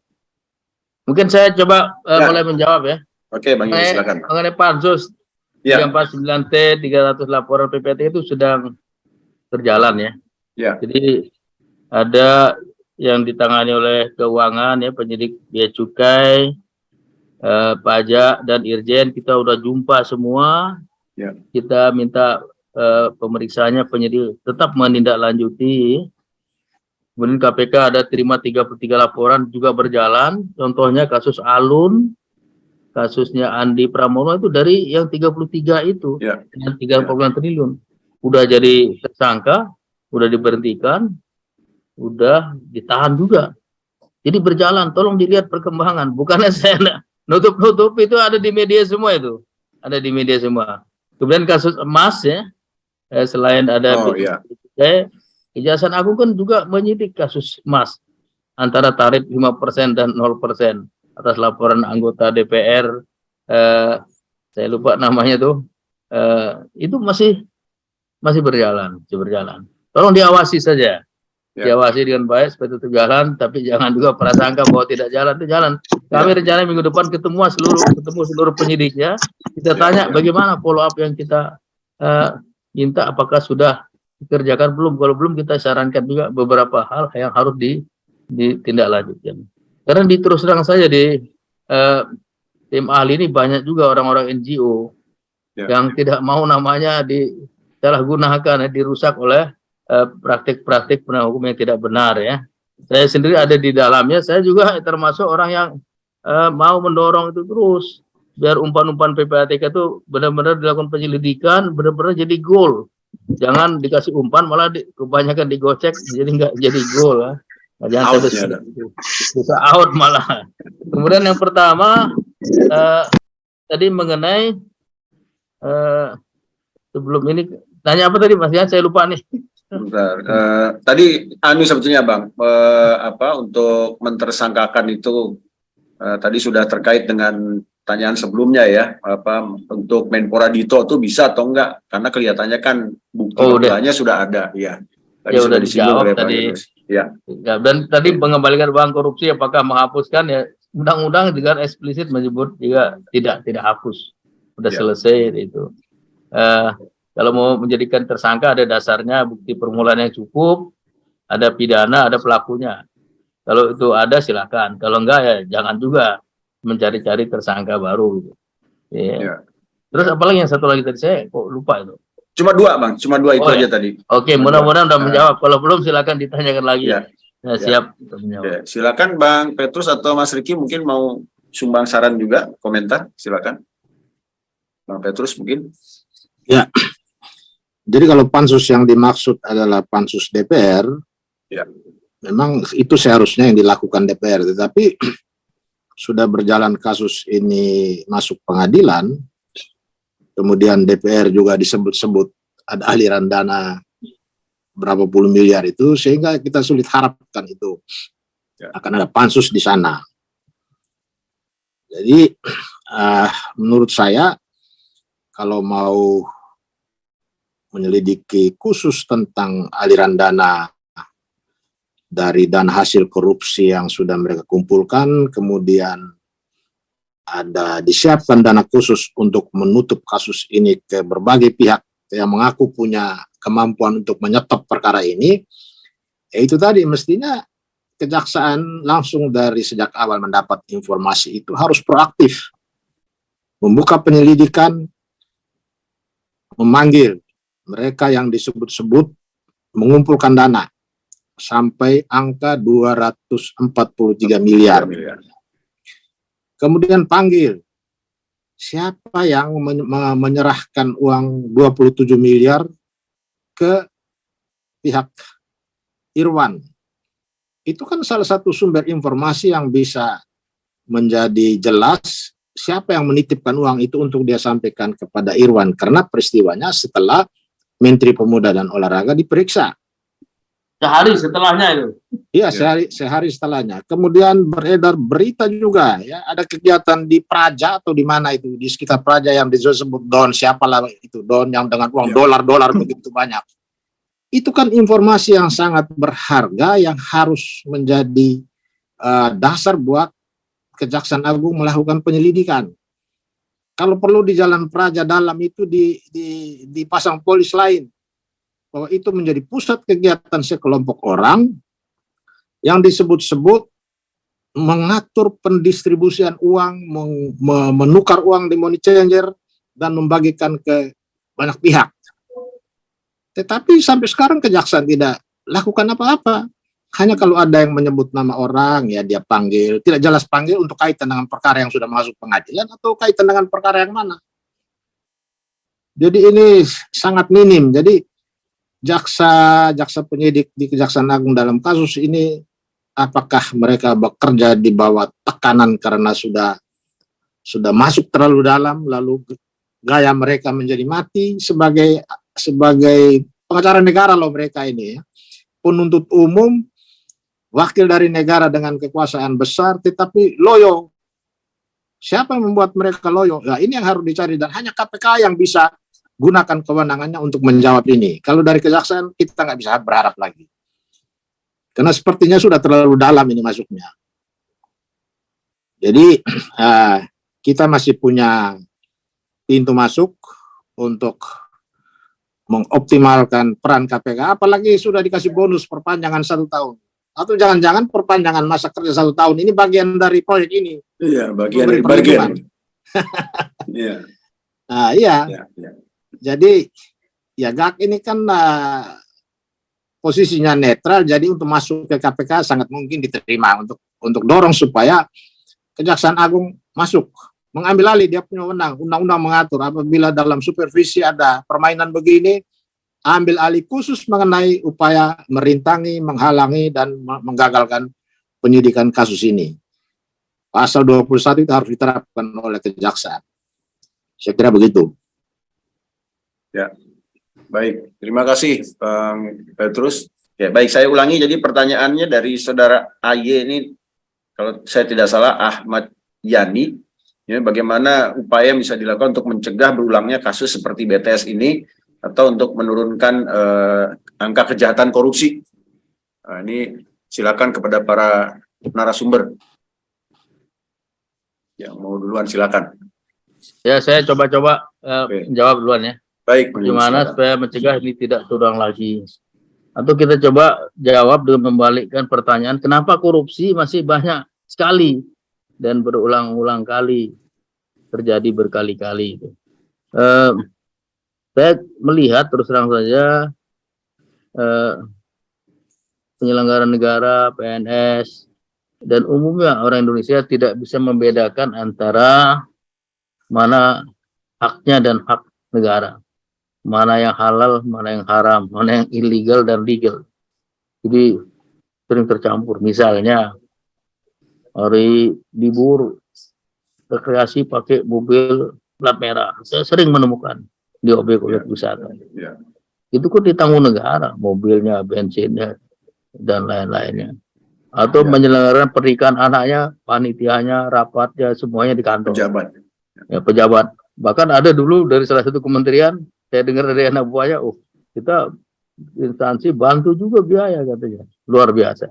Mungkin saya coba mulai menjawab ya. Oke, Bang Yus, silakan. Mengenai pansus, Ya. 349T, 300 laporan PPATK itu sedang berjalan ya. Ya. Jadi ada yang ditangani oleh keuangan ya, penyidik bea cukai, pajak dan irjen, kita udah jumpa semua. Ya. Kita minta pemeriksaannya penyidik tetap menindaklanjuti. Kemudian KPK ada terima 33 laporan juga berjalan. Contohnya kasus Alun, kasusnya Andi Pramono itu dari yang 33 itu, Ya. dengan 30 triliun. Udah jadi tersangka, udah diberhentikan, udah ditahan juga. Jadi berjalan, tolong dilihat perkembangan. Bukannya saya nutup-nutup, itu ada di media semua itu. Ada di media semua. Kemudian kasus emas ya, selain ada Kejaksaan Agung kan juga menyidik kasus emas antara tarif 5% dan 0% atas laporan anggota DPR, saya lupa namanya tuh, itu masih berjalan. Tolong diawasi saja, diawasi dengan baik supaya itu jalan, tapi jangan juga prasangka bahwa tidak jalan, itu jalan. Kami rencana minggu depan ketemu seluruh penyidik ya, kita tanya bagaimana follow up yang kita minta, apakah sudah dikerjakan belum. Kalau belum, kita sarankan juga beberapa hal yang harus ditindaklanjutkan. Karena terus terang saja di tim ahli ini banyak juga orang-orang NGO yang tidak mau namanya disalahgunakan, dirusak oleh praktik-praktik penegak hukum yang tidak benar ya. Saya sendiri ada di dalamnya, saya juga termasuk orang yang mau mendorong itu terus biar umpan-umpan PPATK itu benar-benar dilakukan penyelidikan, benar-benar jadi goal. Jangan dikasih umpan malah kebanyakan digocek, jadi nggak jadi gol ya. Nah, jangan bisa out malah. Kemudian yang pertama tadi mengenai sebelum ini tanya apa tadi Mas Yan, saya lupa nih. Bentar. Tadi sebetulnya Bang, untuk mentersangkakan itu tadi sudah terkait dengan pertanyaan sebelumnya ya, untuk Menpora Dito tuh bisa atau enggak, karena kelihatannya kan bukti-buktinya sudah ada ya. Tadi sudah disinggung oleh Pak Yunus. Ya. Dan tadi mengembalikan uang korupsi, apakah menghapuskan ya, undang-undang dengan eksplisit menyebut juga tidak hapus, sudah selesai itu. Kalau mau menjadikan tersangka ada dasarnya, bukti permulaan yang cukup, ada pidana, ada pelakunya. Kalau itu ada silakan, kalau enggak ya jangan juga mencari-cari tersangka baru gitu. Terus apalagi yang satu lagi tadi saya kok lupa itu. Cuma 2 Bang, cuma 2 itu aja tadi. Oke, mudah-mudahan udah menjawab. Kalau belum silakan ditanyakan lagi. Siap untuk menjawab. Silakan Bang Petrus atau Mas Riki mungkin mau sumbang saran juga, komentar, silakan. Bang Petrus mungkin. Ya. Jadi kalau pansus yang dimaksud adalah pansus DPR, memang itu seharusnya yang dilakukan DPR, tetapi sudah berjalan kasus ini masuk pengadilan, kemudian DPR juga disebut-sebut ada aliran dana berapa puluh miliar itu, sehingga kita sulit harapkan itu akan ada pansus di sana. Jadi menurut saya kalau mau menyelidiki khusus tentang aliran dana dari dana hasil korupsi yang sudah mereka kumpulkan, kemudian ada disiapkan dana khusus untuk menutup kasus ini ke berbagai pihak yang mengaku punya kemampuan untuk menyetop perkara ini, ya itu tadi mestinya kejaksaan langsung dari sejak awal mendapat informasi itu harus proaktif, membuka penyelidikan, memanggil mereka yang disebut-sebut mengumpulkan dana sampai angka 243 miliar. Kemudian panggil siapa yang menyerahkan uang 27 miliar ke pihak Irwan. Itu kan salah satu sumber informasi yang bisa menjadi jelas siapa yang menitipkan uang itu untuk dia sampaikan kepada Irwan, karena peristiwanya setelah Menteri Pemuda dan Olahraga diperiksa. Sehari setelahnya itu. Iya, sehari setelahnya. Kemudian beredar berita juga, ya, ada kegiatan di Praja atau di mana itu, di sekitar Praja yang disebut Don, siapalah itu, Don yang dengan uang dolar-dolar begitu banyak. Itu kan informasi yang sangat berharga yang harus menjadi dasar buat Kejaksaan Agung melakukan penyelidikan. Kalau perlu di Jalan Praja Dalam itu dipasang polis lain, bahwa itu menjadi pusat kegiatan sekelompok orang yang disebut-sebut mengatur pendistribusian uang, menukar uang di money changer dan membagikan ke banyak pihak. Tetapi sampai sekarang kejaksaan tidak lakukan apa-apa. Hanya kalau ada yang menyebut nama orang, ya dia panggil. Tidak jelas panggil untuk kaitan dengan perkara yang sudah masuk pengadilan atau kaitan dengan perkara yang mana. Jadi ini sangat minim. Jadi jaksa penyidik di Kejaksaan Agung dalam kasus ini, apakah mereka bekerja di bawah tekanan karena sudah masuk terlalu dalam, lalu gaya mereka menjadi mati sebagai pengacara negara loh mereka ini, ya. Penuntut umum, wakil dari negara dengan kekuasaan besar, tetapi loyo. Siapa yang membuat mereka loyo? Ya, ini yang harus dicari, dan hanya KPK yang bisa gunakan kewenangannya untuk menjawab ini. Kalau dari kejaksaan kita nggak bisa berharap lagi. Karena sepertinya sudah terlalu dalam ini masuknya. Jadi kita masih punya pintu masuk untuk mengoptimalkan peran KPK, apalagi sudah dikasih bonus perpanjangan 1 tahun. Atau jangan-jangan perpanjangan masa kerja 1 tahun ini bagian dari proyek ini. Iya, bagian. Iya. Nah, iya. Ya. Jadi ya GAK ini kan posisinya netral, jadi untuk masuk ke KPK sangat mungkin diterima untuk dorong supaya Kejaksaan Agung masuk, mengambil alih, dia punya wewenang. Undang-undang mengatur apabila dalam supervisi ada permainan begini, ambil alih khusus mengenai upaya merintangi, menghalangi, dan menggagalkan penyidikan kasus ini. Pasal 21 itu harus diterapkan oleh kejaksaan. Saya kira begitu. Ya, baik. Terima kasih, Bang Petrus. Ya, baik, saya ulangi. Jadi pertanyaannya dari saudara AY ini, kalau saya tidak salah, Ahmad Yani, ya, bagaimana upaya bisa dilakukan untuk mencegah berulangnya kasus seperti BTS ini, atau untuk menurunkan angka kejahatan korupsi. Nah, ini silakan kepada para narasumber. Yang mau duluan silakan. Ya, saya coba-coba jawab duluan ya. Baik. Gimana supaya mencegah ini tidak terulang lagi? Atau kita coba jawab dengan membalikkan pertanyaan, kenapa korupsi masih banyak sekali dan berulang-ulang kali terjadi berkali-kali? Saya melihat terus terang saja penyelenggara negara, PNS, dan umumnya orang Indonesia tidak bisa membedakan antara mana haknya dan hak negara. Mana yang halal, mana yang haram, mana yang illegal dan legal. Jadi sering tercampur. Misalnya hari libur rekreasi pakai mobil plat merah. Saya sering menemukan di objek-objek wisata. Ya. Itu kok ditanggung negara, mobilnya, bensinnya, dan lain-lainnya. Atau menyelenggarakan pernikahan anaknya, panitianya, rapatnya, semuanya di kantor. Pejabat. Ya, pejabat. Bahkan ada dulu dari salah satu kementerian, saya dengar dari anak buahnya, kita instansi bantu juga biaya katanya, luar biasa.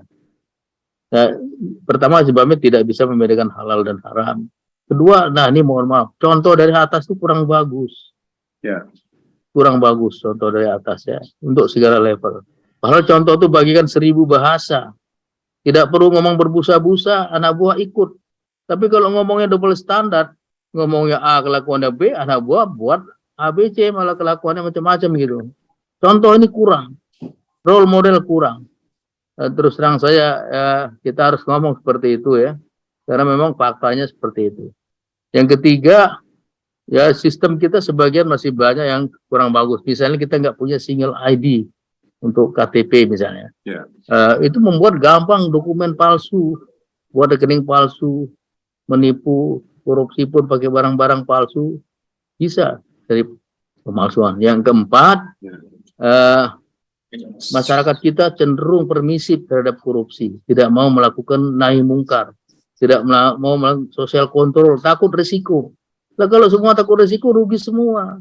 Nah, pertama sebabnya tidak bisa membedakan halal dan haram. Kedua, nah ini mohon maaf, contoh dari atas itu kurang bagus. Ya. kurang bagus contoh dari atas ya untuk segala level. Padahal contoh itu bagikan 1000 bahasa. Tidak perlu ngomong berbusa-busa, anak buah ikut. Tapi kalau ngomongnya double standar, ngomongnya A kelakuannya B, anak buah buat ABC malah kelakuannya macam-macam gitu. Contoh ini kurang, role model kurang. Terus terang saya kita harus ngomong seperti itu ya, karena memang faktanya seperti itu. Yang ketiga, ya sistem kita sebagian masih banyak yang kurang bagus. Misalnya kita nggak punya single ID untuk KTP misalnya. Ya. Itu membuat gampang dokumen palsu, buat rekening palsu, menipu, korupsi pun pakai barang-barang palsu, bisa dari pemalsuan. Yang keempat, masyarakat kita cenderung permisif terhadap korupsi, tidak mau melakukan nahi mungkar, tidak mau melakukan sosial kontrol, takut risiko. Nah, kalau semua takut risiko, rugi semua.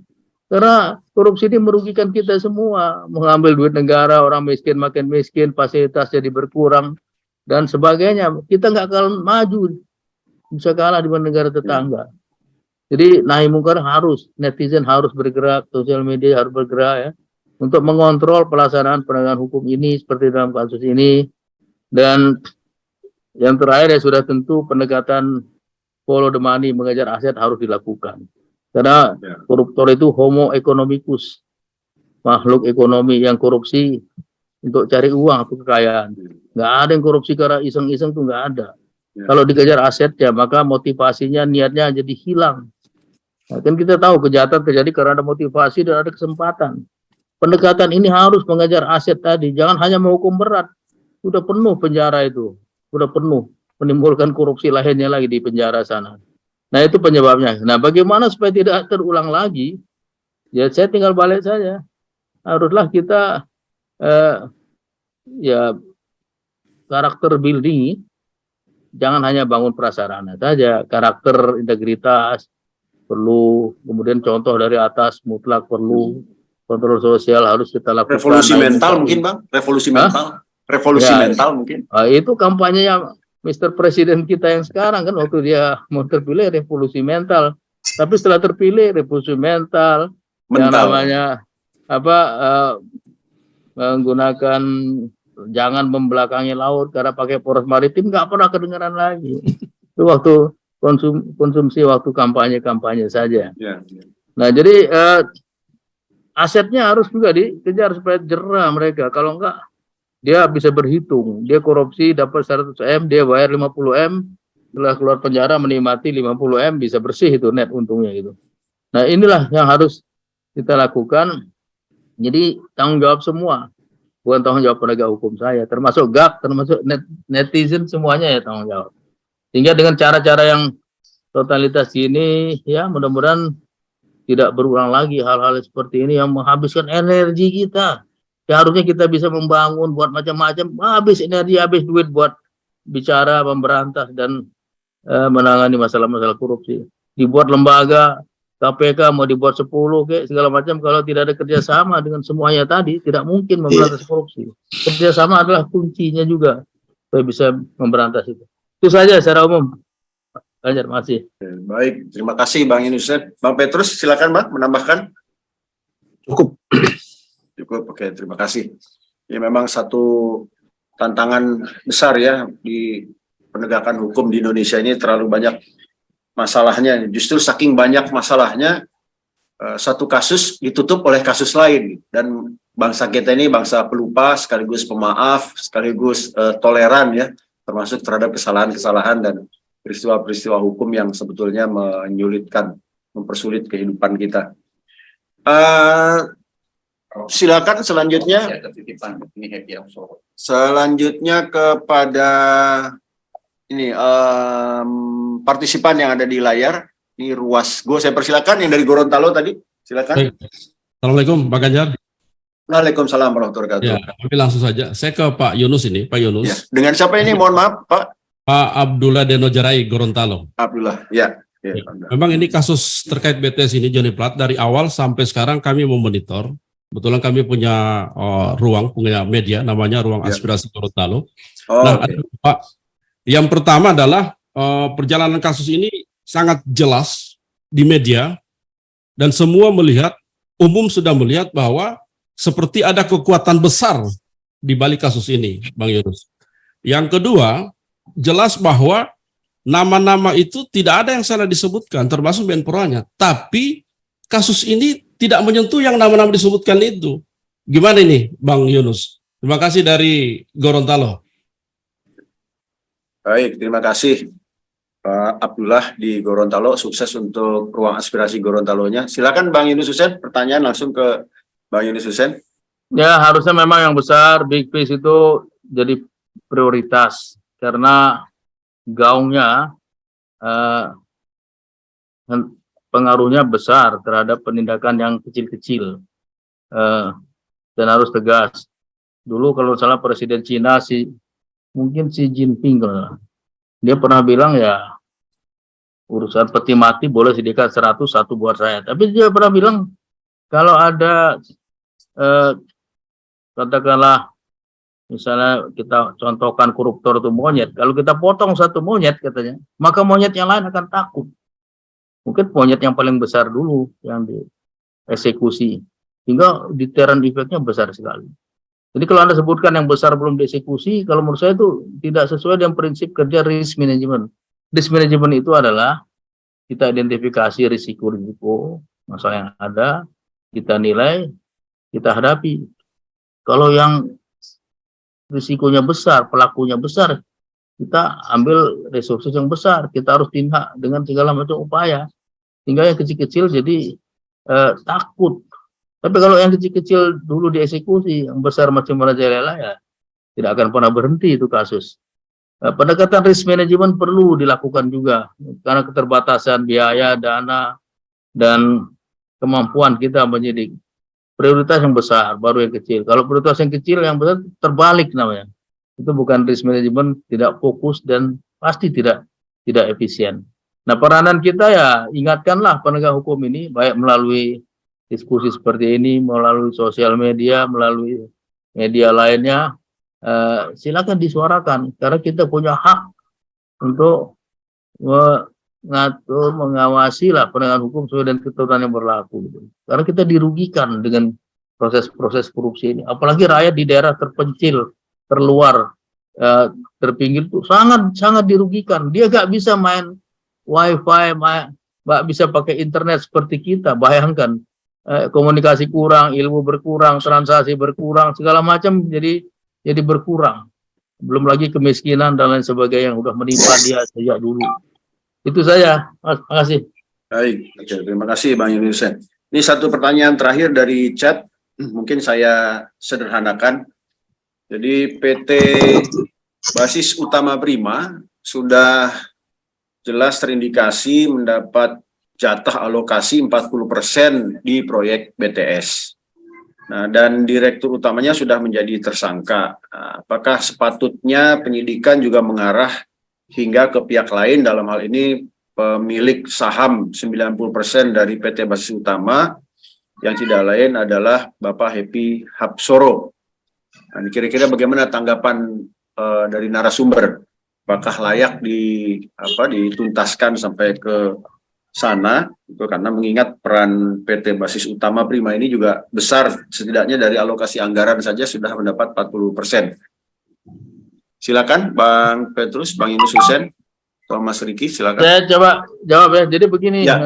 Karena korupsi ini merugikan kita semua, mengambil duit negara, orang miskin makin miskin, fasilitas jadi berkurang, dan sebagainya. Kita nggak akan maju, bisa kalah dengan negara tetangga. Jadi nahi mungkar harus, netizen harus bergerak, sosial media harus bergerak ya, untuk mengontrol pelaksanaan penegakan hukum ini seperti dalam kasus ini. Dan yang terakhir ya sudah tentu pendekatan follow the money, mengejar aset harus dilakukan. Karena koruptor itu homo economicus, makhluk ekonomi yang korupsi untuk cari uang atau kekayaan. Nggak ada yang korupsi karena iseng-iseng tuh nggak ada. Kalau dikejar asetnya, maka motivasinya, niatnya jadi hilang. Nah, kan kita tahu kejahatan terjadi karena ada motivasi dan ada kesempatan. Pendekatan ini harus mengejar aset tadi, jangan hanya menghukum berat. Sudah penuh penjara itu, sudah penuh, menimbulkan korupsi lainnya lagi di penjara sana. Nah itu penyebabnya. Nah bagaimana supaya tidak terulang lagi? Ya saya tinggal balik saja. Haruslah kita ya karakter building, jangan hanya bangun prasarana saja, karakter, integritas perlu, kemudian contoh dari atas mutlak perlu, kontrol sosial harus kita lakukan. Revolusi mental mungkin Bang, revolusi mental, revolusi mental mungkin. Itu kampanyenya Mr. Presiden kita yang sekarang kan, waktu dia mau terpilih revolusi mental, tapi setelah terpilih revolusi mental. Yang namanya apa menggunakan jangan membelakangi laut karena pakai poros maritim nggak pernah kedengaran lagi. Itu waktu konsumsi waktu kampanye saja. Nah jadi asetnya harus juga dikejar supaya jerah mereka. Kalau enggak dia bisa berhitung, dia korupsi dapat 100 M, dia bayar 50 M, setelah keluar penjara menikmati 50 M, bisa bersih itu net untungnya gitu. Nah inilah yang harus kita lakukan. Jadi tanggung jawab semua, bukan tanggung jawab penegak hukum saya, termasuk GAK, termasuk netizen, semuanya ya tanggung jawab. Sehingga dengan cara-cara yang totalitas ini, ya mudah-mudahan tidak berulang lagi hal-hal seperti ini yang menghabiskan energi kita. Ya harusnya kita bisa membangun, buat macam-macam, habis energi, habis duit buat bicara, memberantas, dan menangani masalah-masalah korupsi. Dibuat lembaga, KPK mau dibuat 10, kayak segala macam, kalau tidak ada kerjasama dengan semuanya tadi, tidak mungkin memberantas korupsi. Kerjasama adalah kuncinya juga, supaya bisa memberantas itu. Itu saja secara umum. Terima kasih. Baik, terima kasih Bang Yunus. Bang Petrus, silakan Bang, menambahkan. Cukup. Cukup, oke, terima kasih. Ya memang satu tantangan besar ya di penegakan hukum di Indonesia ini, terlalu banyak masalahnya. Justru saking banyak masalahnya, satu kasus ditutup oleh kasus lain. Dan bangsa kita ini bangsa pelupa, sekaligus pemaaf, sekaligus toleran ya, termasuk terhadap kesalahan-kesalahan dan peristiwa-peristiwa hukum yang sebetulnya menyulitkan, mempersulit kehidupan kita. Silakan selanjutnya. Selanjutnya kepada ini partisipan yang ada di layar. Ini Ruas Go. Saya persilakan yang dari Gorontalo tadi. Silakan. Assalamualaikum Pak Ganjar. Waalaikumsalam warahmatullahi wabarakatuh. Ya, tapi langsung saja. Saya ke Pak Yunus ini, Pak Yunus. Ya. Dengan siapa ini? Mohon maaf, Pak. Pak Abdullah Deno Jarai, Gorontalo. Abdullah. Ya. Memang ini kasus terkait BTS ini Johnny Plat dari awal sampai sekarang kami memonitor. Kebetulan kami punya ruang, punya media namanya Ruang Aspirasi Gorontalo. Pak, yang pertama adalah perjalanan kasus ini sangat jelas di media dan semua melihat umum sudah melihat bahwa seperti ada kekuatan besar di balik kasus ini, Bang Yunus. Yang kedua, jelas bahwa nama-nama itu tidak ada yang salah disebutkan, termasuk Menpora-nya. Tapi kasus ini tidak menyentuh yang nama-nama disebutkan itu. Gimana ini, Bang Yunus? Terima kasih dari Gorontalo. Baik, terima kasih Pak Abdullah di Gorontalo. Sukses untuk ruang aspirasi Gorontalonya. Silakan Bang Yunus Hussein, pertanyaan langsung ke Bang Yunus Hussein. Ya, harusnya memang yang besar, big fish itu jadi prioritas. Karena gaungnya pengaruhnya besar terhadap penindakan yang kecil-kecil. Dan harus tegas. Dulu kalau salah Presiden Cina, mungkin Xi Jinping, dia pernah bilang ya, urusan peti mati boleh sediakan 100, satu buat saya. Tapi dia pernah bilang, kalau ada katakanlah misalnya kita contohkan koruptor itu monyet, kalau kita potong satu monyet katanya, maka monyet yang lain akan takut. Mungkin monyet yang paling besar dulu yang dieksekusi, hingga deterrent effect-nya besar sekali. Jadi kalau Anda sebutkan yang besar belum dieksekusi, kalau menurut saya itu tidak sesuai dengan prinsip kerja risk management. Risk management itu adalah kita identifikasi risiko-risiko masalah yang ada, kita nilai, kita hadapi. Kalau yang risikonya besar, pelakunya besar, kita ambil resources yang besar, kita harus tindak dengan segala macam upaya. Sehingga yang kecil-kecil jadi takut. Tapi kalau yang kecil-kecil dulu dieksekusi, yang besar macam merajalela ya tidak akan pernah berhenti itu kasus. Pendekatan risk management perlu dilakukan juga, karena keterbatasan biaya, dana, dan kemampuan kita menyidik. Prioritas yang besar, baru yang kecil. Kalau prioritas yang kecil, yang besar terbalik namanya. Itu bukan risk management, tidak fokus dan pasti tidak efisien. Nah, peranan kita ya ingatkanlah penegak hukum ini, baik melalui diskusi seperti ini, melalui sosial media, melalui media lainnya, silakan disuarakan. Karena kita punya hak untuk mengatur, mengawasi lah penegakan hukum sesuai dengan ketentuan yang berlaku. Gitu. Karena kita dirugikan dengan proses-proses korupsi ini. Apalagi rakyat di daerah terpencil, terluar, terpinggir itu sangat dirugikan. Dia gak bisa main wifi, gak bisa pakai internet seperti kita. Bayangkan, komunikasi kurang, ilmu berkurang, transaksi berkurang, segala macam jadi berkurang. Belum lagi kemiskinan dan lain sebagainya yang sudah menimpa dia sejak dulu. Itu saja. Terima kasih. Baik, terima kasih Bang Yunus. Ini satu pertanyaan terakhir dari chat, mungkin saya sederhanakan. Jadi PT Basis Utama Prima sudah jelas terindikasi mendapat jatah alokasi 40% di proyek BTS. Nah, dan direktur utamanya sudah menjadi tersangka. Nah, apakah sepatutnya penyidikan juga mengarah hingga ke pihak lain, dalam hal ini pemilik saham 90% dari PT Basis Utama, yang tidak lain adalah Bapak Happy Hapsoro. Nah, kira-kira bagaimana tanggapan dari narasumber? Apakah layak dituntaskan sampai ke sana? Itu karena mengingat peran PT Basis Utama Prima ini juga besar, setidaknya dari alokasi anggaran saja sudah mendapat 40%. Silakan Bang Petrus, Bang Yunus Hussein, atau Mas Riki, silakan. Saya coba jawab ya. Jadi begini, ya.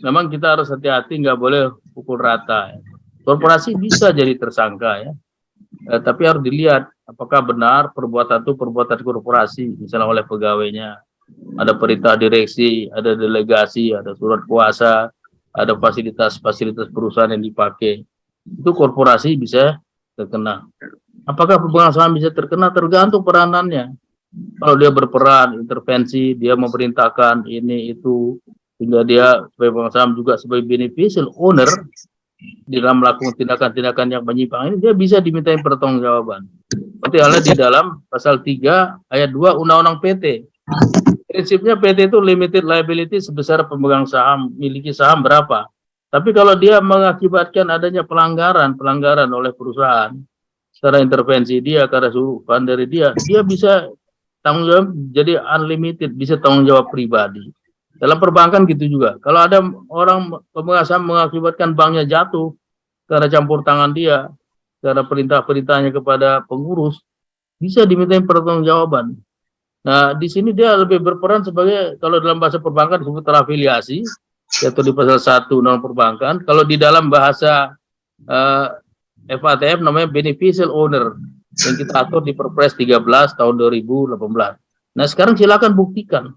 Memang kita harus hati-hati, nggak boleh pukul rata. Ya. Korporasi bisa jadi tersangka ya, tapi harus dilihat apakah benar perbuatan itu perbuatan korporasi, misalnya oleh pegawainya. Ada perintah direksi, ada delegasi, ada surat kuasa, ada fasilitas-fasilitas perusahaan yang dipakai. Itu korporasi bisa terkena. Apakah pemegang saham bisa terkena? Tergantung peranannya. Kalau dia berperan, intervensi, dia memerintahkan ini, itu, sehingga dia sebagai pemegang saham juga sebagai beneficial owner, di dalam melakukan tindakan-tindakan yang menyimpang ini, dia bisa dimintai pertanggungjawaban. Seperti halnya di dalam pasal 3 ayat 2 Undang-Undang PT. Prinsipnya PT itu limited liability sebesar pemegang saham, miliki saham berapa. Tapi kalau dia mengakibatkan adanya pelanggaran oleh perusahaan, secara intervensi dia, karena suruhan dari dia bisa tanggung jawab jadi unlimited, bisa tanggung jawab pribadi. Dalam perbankan gitu juga. Kalau ada orang pemegang saham mengakibatkan banknya jatuh karena campur tangan dia, karena perintah-perintahnya kepada pengurus, bisa dimintain pertanggungjawaban. Nah, di sini dia lebih berperan sebagai, kalau dalam bahasa perbankan disebut terafiliasi, yaitu di pasal 1 Undang Perbankan. Kalau di dalam bahasa FATF namanya beneficial owner, yang kita atur di Perpres 13 tahun 2018. Nah, sekarang silakan buktikan.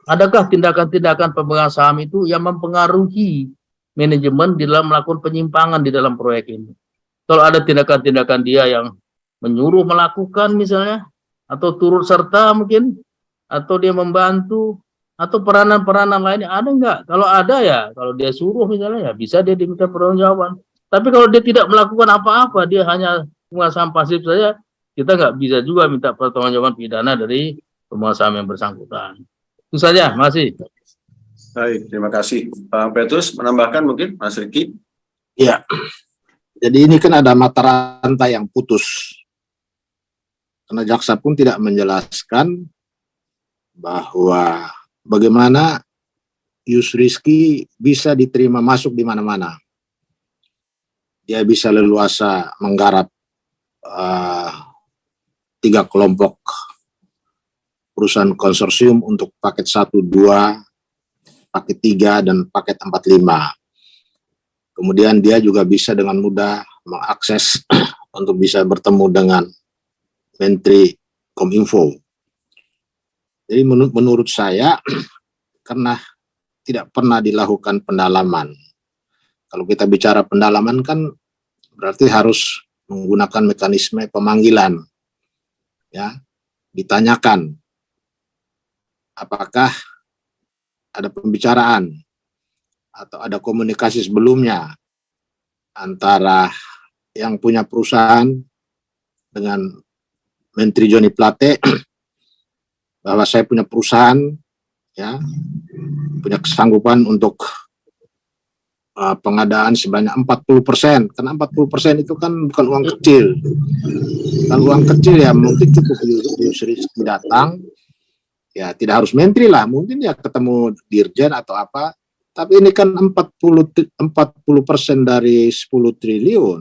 Adakah tindakan-tindakan pemegang saham itu yang mempengaruhi manajemen di dalam melakukan penyimpangan di dalam proyek ini? Kalau ada tindakan-tindakan dia yang menyuruh melakukan misalnya, atau turut serta mungkin, atau dia membantu, atau peranan-peranan lainnya, ada nggak? Kalau ada ya, kalau dia suruh misalnya ya bisa dia diminta pertanggungjawaban. Tapi kalau dia tidak melakukan apa-apa, dia hanya pemegang saham pasif saja, kita nggak bisa juga minta pertanggungjawaban pidana dari pemegang saham yang bersangkutan. Itu saja, masih. Baik, terima kasih. Pak Petrus menambahkan mungkin, Mas Riki? Ya, jadi ini kan ada mata rantai yang putus. Karena jaksa pun tidak menjelaskan bahwa bagaimana Yus Rizky bisa diterima masuk di mana-mana. Dia bisa leluasa menggarap 3 kelompok perusahaan konsorsium untuk paket 1, 2, paket 3, dan paket 4, 5. Kemudian dia juga bisa dengan mudah mengakses untuk bisa bertemu dengan Menteri Kominfo. Jadi menurut saya, karena tidak pernah dilakukan pendalaman. Kalau kita bicara pendalaman kan berarti harus menggunakan mekanisme pemanggilan. Ya, ditanyakan apakah ada pembicaraan atau ada komunikasi sebelumnya antara yang punya perusahaan dengan Menteri Johnny Plate bahwa saya punya perusahaan, ya, punya kesanggupan untuk pengadaan sebanyak 40%, karena 40% itu kan bukan uang kecil. Kalau uang kecil ya mungkin cukup Yus Rizky datang, ya tidak harus menteri lah, mungkin ya ketemu dirjen atau apa, tapi ini kan 40% dari 10 triliun,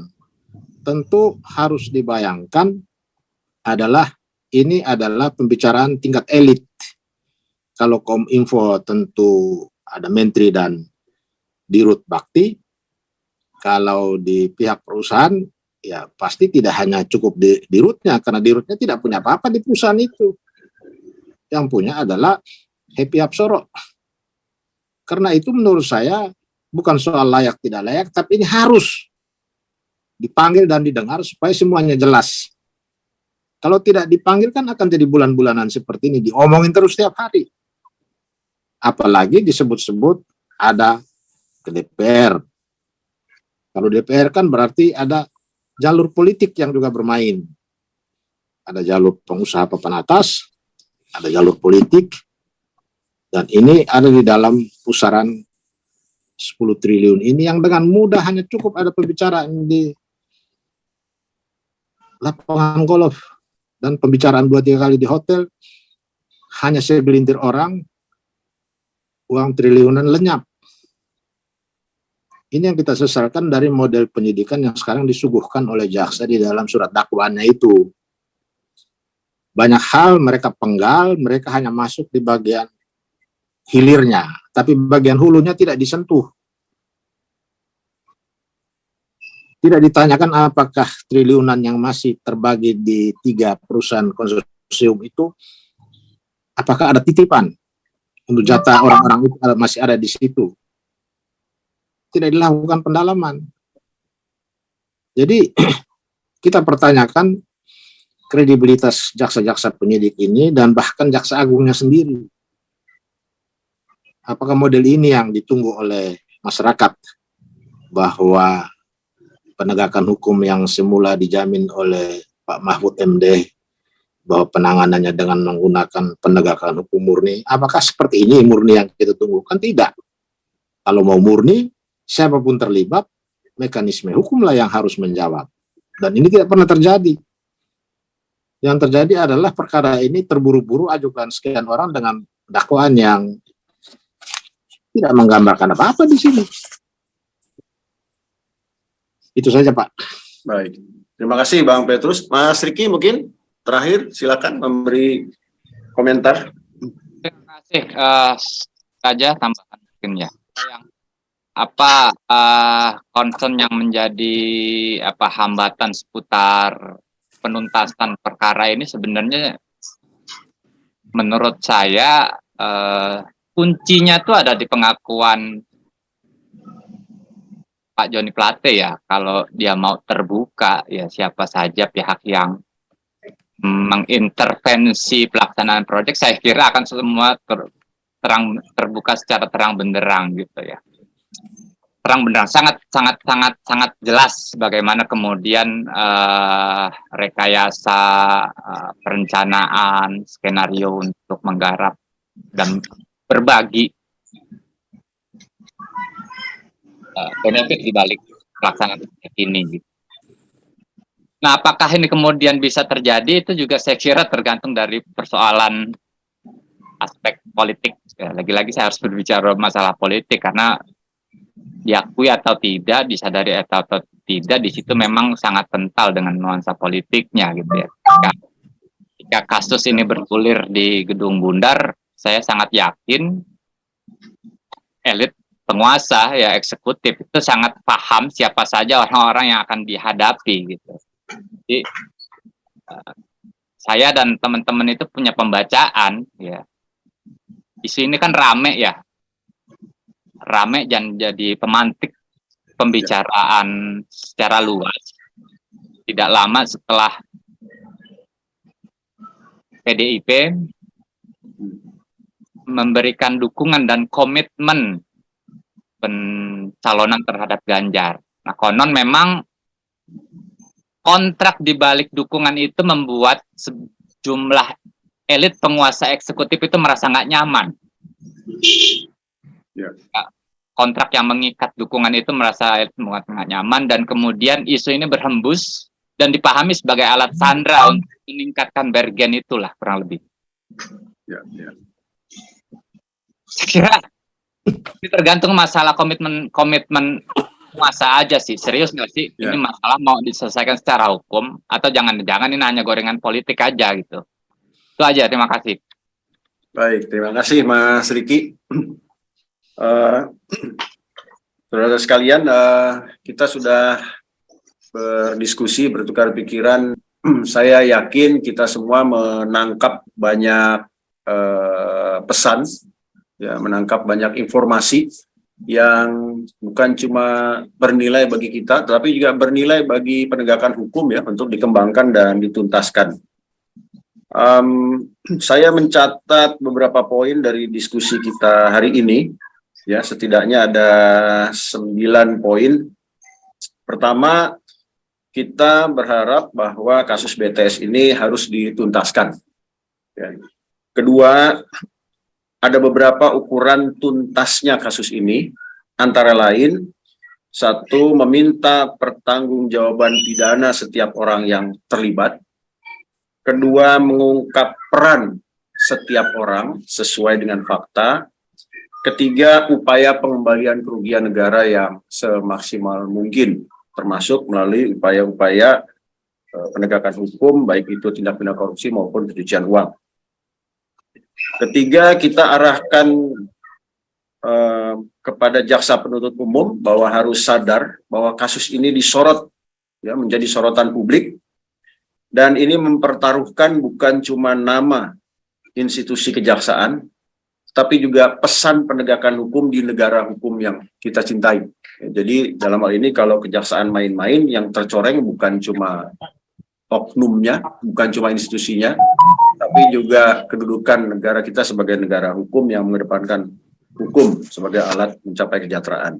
tentu harus dibayangkan ini adalah pembicaraan tingkat elit. Kalau Kominfo tentu ada menteri dan dirut bakti, kalau di pihak perusahaan ya pasti tidak hanya cukup dirutnya, karena dirutnya tidak punya apa-apa di perusahaan itu. Yang punya adalah Happy Hapsoro. Karena itu menurut saya bukan soal layak tidak layak, tapi ini harus dipanggil dan didengar supaya semuanya jelas. Kalau tidak dipanggil kan akan jadi bulan-bulanan seperti ini, diomongin terus setiap hari. Apalagi disebut-sebut ada ke DPR. Kalau DPR kan berarti ada jalur politik yang juga bermain. Ada jalur pengusaha papan atas, ada jalur politik, dan ini ada di dalam pusaran 10 triliun ini yang dengan mudah hanya cukup ada pembicaraan di lapangan golf dan pembicaraan 2-3 kali di hotel, hanya segelintir orang, uang triliunan lenyap. Ini yang kita sesalkan dari model penyidikan yang sekarang disuguhkan oleh jaksa di dalam surat dakwaannya itu. Banyak hal mereka penggal, mereka hanya masuk di bagian hilirnya, tapi bagian hulunya tidak disentuh. Tidak ditanyakan apakah triliunan yang masih terbagi di 3 perusahaan konsorsium itu, apakah ada titipan untuk jatah orang-orang itu masih ada di situ. Tidak dilakukan pendalaman. Jadi kita pertanyakan kredibilitas jaksa-jaksa penyidik ini dan bahkan jaksa agungnya sendiri. Apakah model ini yang ditunggu oleh masyarakat, bahwa penegakan hukum yang semula dijamin oleh Pak Mahfud MD, bahwa penanganannya dengan menggunakan penegakan hukum murni, apakah seperti ini murni yang kita tunggu? Kan tidak. Kalau mau murni, siapapun terlibat, mekanisme hukumlah yang harus menjawab. Dan ini tidak pernah terjadi. Yang terjadi adalah perkara ini terburu-buru ajukan sekian orang dengan dakwaan yang tidak menggambarkan apa-apa di sini. Itu saja, Pak. Baik. Terima kasih Bang Petrus. Mas Riki mungkin terakhir silakan memberi komentar. Terima kasih. Saja tambahan mungkin ya. Yang apa concern yang menjadi hambatan seputar penuntasan perkara ini sebenarnya menurut saya kuncinya tuh ada di pengakuan Pak Joni Plate ya. Kalau dia mau terbuka ya siapa saja pihak yang mengintervensi pelaksanaan proyek saya kira akan semua terbuka secara terang benderang gitu ya. Terang benderang sangat jelas bagaimana kemudian rekayasa perencanaan skenario untuk menggarap dan berbagi benefit di balik pelaksanaan ini gitu. Nah, apakah ini kemudian bisa terjadi itu juga saya kira tergantung dari persoalan aspek politik. Ya, lagi-lagi saya harus berbicara masalah politik karena diakui atau tidak, disadari atau tidak, di situ memang sangat kental dengan nuansa politiknya gitu ya. Jika kasus ini bergulir di Gedung Bundar, saya sangat yakin elit penguasa ya eksekutif itu sangat paham siapa saja orang-orang yang akan dihadapi gitu. Jadi saya dan teman-teman itu punya pembacaan ya. Isu ini kan rame ya. Rame dan jadi pemantik pembicaraan secara luas. Tidak lama setelah PDIP memberikan dukungan dan komitmen pencalonan terhadap Ganjar. Nah, konon memang kontrak di balik dukungan itu membuat sejumlah elit penguasa eksekutif itu merasa nggak nyaman. Ya. Kontrak yang mengikat dukungan itu merasa nggak nyaman dan kemudian isu ini berhembus dan dipahami sebagai alat sandera untuk meningkatkan bergen itulah kurang lebih. Ya. Saya kira ini tergantung masalah komitmen penguasa aja sih. Serius nggak sih ini masalah mau diselesaikan secara hukum atau jangan-jangan ini hanya gorengan politik aja gitu. Itu aja, terima kasih. Baik, terima kasih Mas Riki. Saudara sekalian, kita sudah berdiskusi, bertukar pikiran. Saya yakin kita semua menangkap banyak pesan, ya, menangkap banyak informasi yang bukan cuma bernilai bagi kita, tetapi juga bernilai bagi penegakan hukum ya untuk dikembangkan dan dituntaskan. Saya mencatat beberapa poin dari diskusi kita hari ini. Ya, setidaknya ada 9 poin. Pertama, kita berharap bahwa kasus BTS ini harus dituntaskan. Ya. Kedua, ada beberapa ukuran tuntasnya kasus ini, antara lain, 1, meminta pertanggungjawaban pidana setiap orang yang terlibat. Kedua, mengungkap peran setiap orang sesuai dengan fakta. Ketiga, upaya pengembalian kerugian negara yang semaksimal mungkin, termasuk melalui upaya-upaya penegakan hukum, baik itu tindak pidana korupsi maupun pencucian uang. Ketiga, kita arahkan kepada jaksa penuntut umum bahwa harus sadar bahwa kasus ini disorot, ya, menjadi sorotan publik, dan ini mempertaruhkan bukan cuma nama institusi kejaksaan, tapi juga pesan penegakan hukum di negara hukum yang kita cintai. Jadi dalam hal ini kalau kejaksaan main-main, yang tercoreng bukan cuma oknumnya, bukan cuma institusinya, tapi juga kedudukan negara kita sebagai negara hukum yang mengedepankan hukum sebagai alat mencapai kesejahteraan.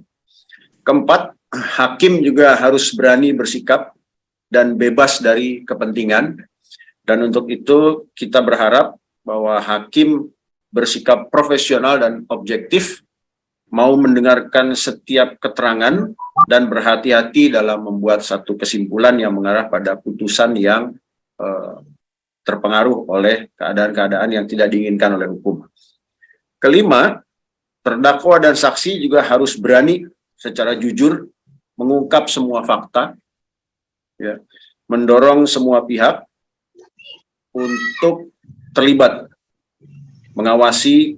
Keempat, hakim juga harus berani bersikap dan bebas dari kepentingan. Dan untuk itu kita berharap bahwa hakim bersikap profesional dan objektif, mau mendengarkan setiap keterangan dan berhati-hati dalam membuat satu kesimpulan yang mengarah pada putusan yang terpengaruh oleh keadaan-keadaan yang tidak diinginkan oleh hukum. Kelima, Terdakwa dan saksi juga harus berani secara jujur mengungkap semua fakta, ya, mendorong semua pihak untuk terlibat mengawasi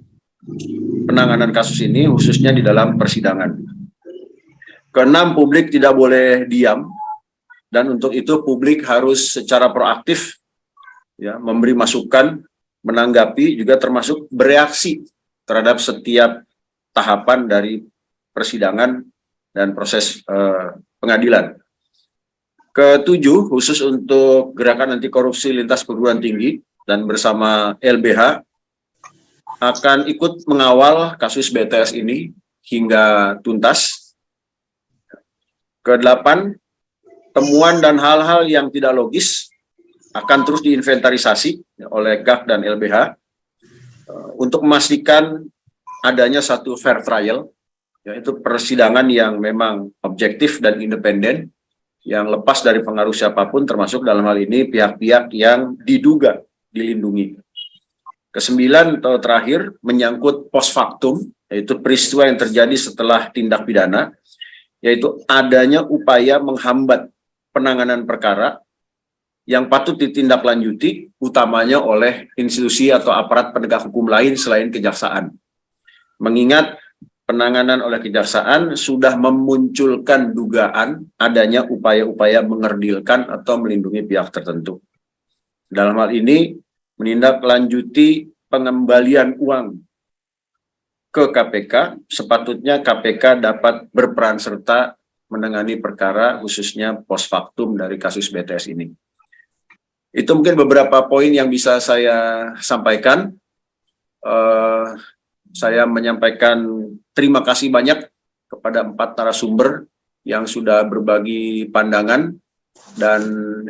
penanganan kasus ini, khususnya di dalam persidangan. Keenam, publik tidak boleh diam, dan untuk itu publik harus secara proaktif, ya, memberi masukan, menanggapi, juga termasuk bereaksi terhadap setiap tahapan dari persidangan dan proses pengadilan. Ketujuh, khusus untuk gerakan anti korupsi lintas perguruan tinggi dan bersama LBH akan ikut mengawal kasus BTS ini hingga tuntas. Kedelapan, temuan dan hal-hal yang tidak logis akan terus diinventarisasi oleh GAK dan LBH untuk memastikan adanya satu fair trial, yaitu persidangan yang memang objektif dan independen, yang lepas dari pengaruh siapapun, termasuk dalam hal ini pihak-pihak yang diduga dilindungi. Kesembilan atau terakhir, menyangkut post factum, yaitu peristiwa yang terjadi setelah tindak pidana, yaitu adanya upaya menghambat penanganan perkara yang patut ditindaklanjuti, utamanya oleh institusi atau aparat penegak hukum lain selain kejaksaan. Mengingat penanganan oleh kejaksaan sudah memunculkan dugaan adanya upaya-upaya mengerdilkan atau melindungi pihak tertentu. Dalam hal ini, menindaklanjuti pengembalian uang ke KPK, sepatutnya KPK dapat berperan serta menangani perkara khususnya post factum dari kasus BTS ini. Itu mungkin beberapa poin yang bisa saya sampaikan. Saya menyampaikan terima kasih banyak kepada 4 narasumber yang sudah berbagi pandangan, dan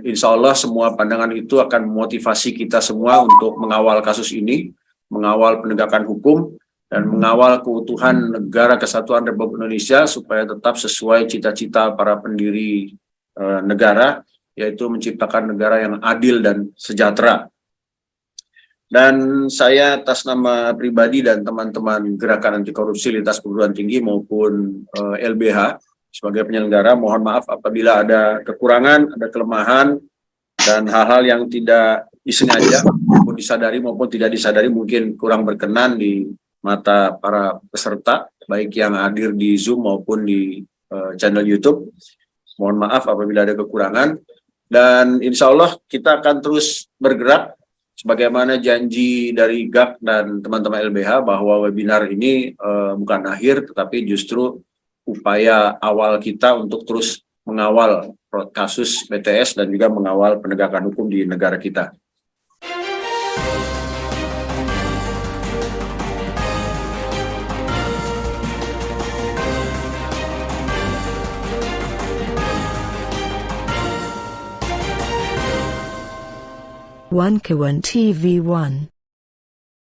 insya Allah semua pandangan itu akan memotivasi kita semua untuk mengawal kasus ini, mengawal penegakan hukum, dan mengawal keutuhan negara kesatuan Republik Indonesia supaya tetap sesuai cita-cita para pendiri negara, yaitu menciptakan negara yang adil dan sejahtera. Dan saya atas nama pribadi dan teman-teman Gerakan Anti Korupsi Lintas Perguruan Tinggi maupun LBH sebagai penyelenggara, mohon maaf apabila ada kekurangan, ada kelemahan, dan hal-hal yang tidak disengaja maupun disadari maupun tidak disadari mungkin kurang berkenan di mata para peserta, baik yang hadir di Zoom maupun di channel YouTube. Mohon maaf apabila ada kekurangan, dan insya Allah kita akan terus bergerak sebagaimana janji dari GAK dan teman-teman LBH bahwa webinar ini bukan akhir, tetapi justru upaya awal kita untuk terus mengawal kasus BTS dan juga mengawal penegakan hukum di negara kita. One Kawan TV 1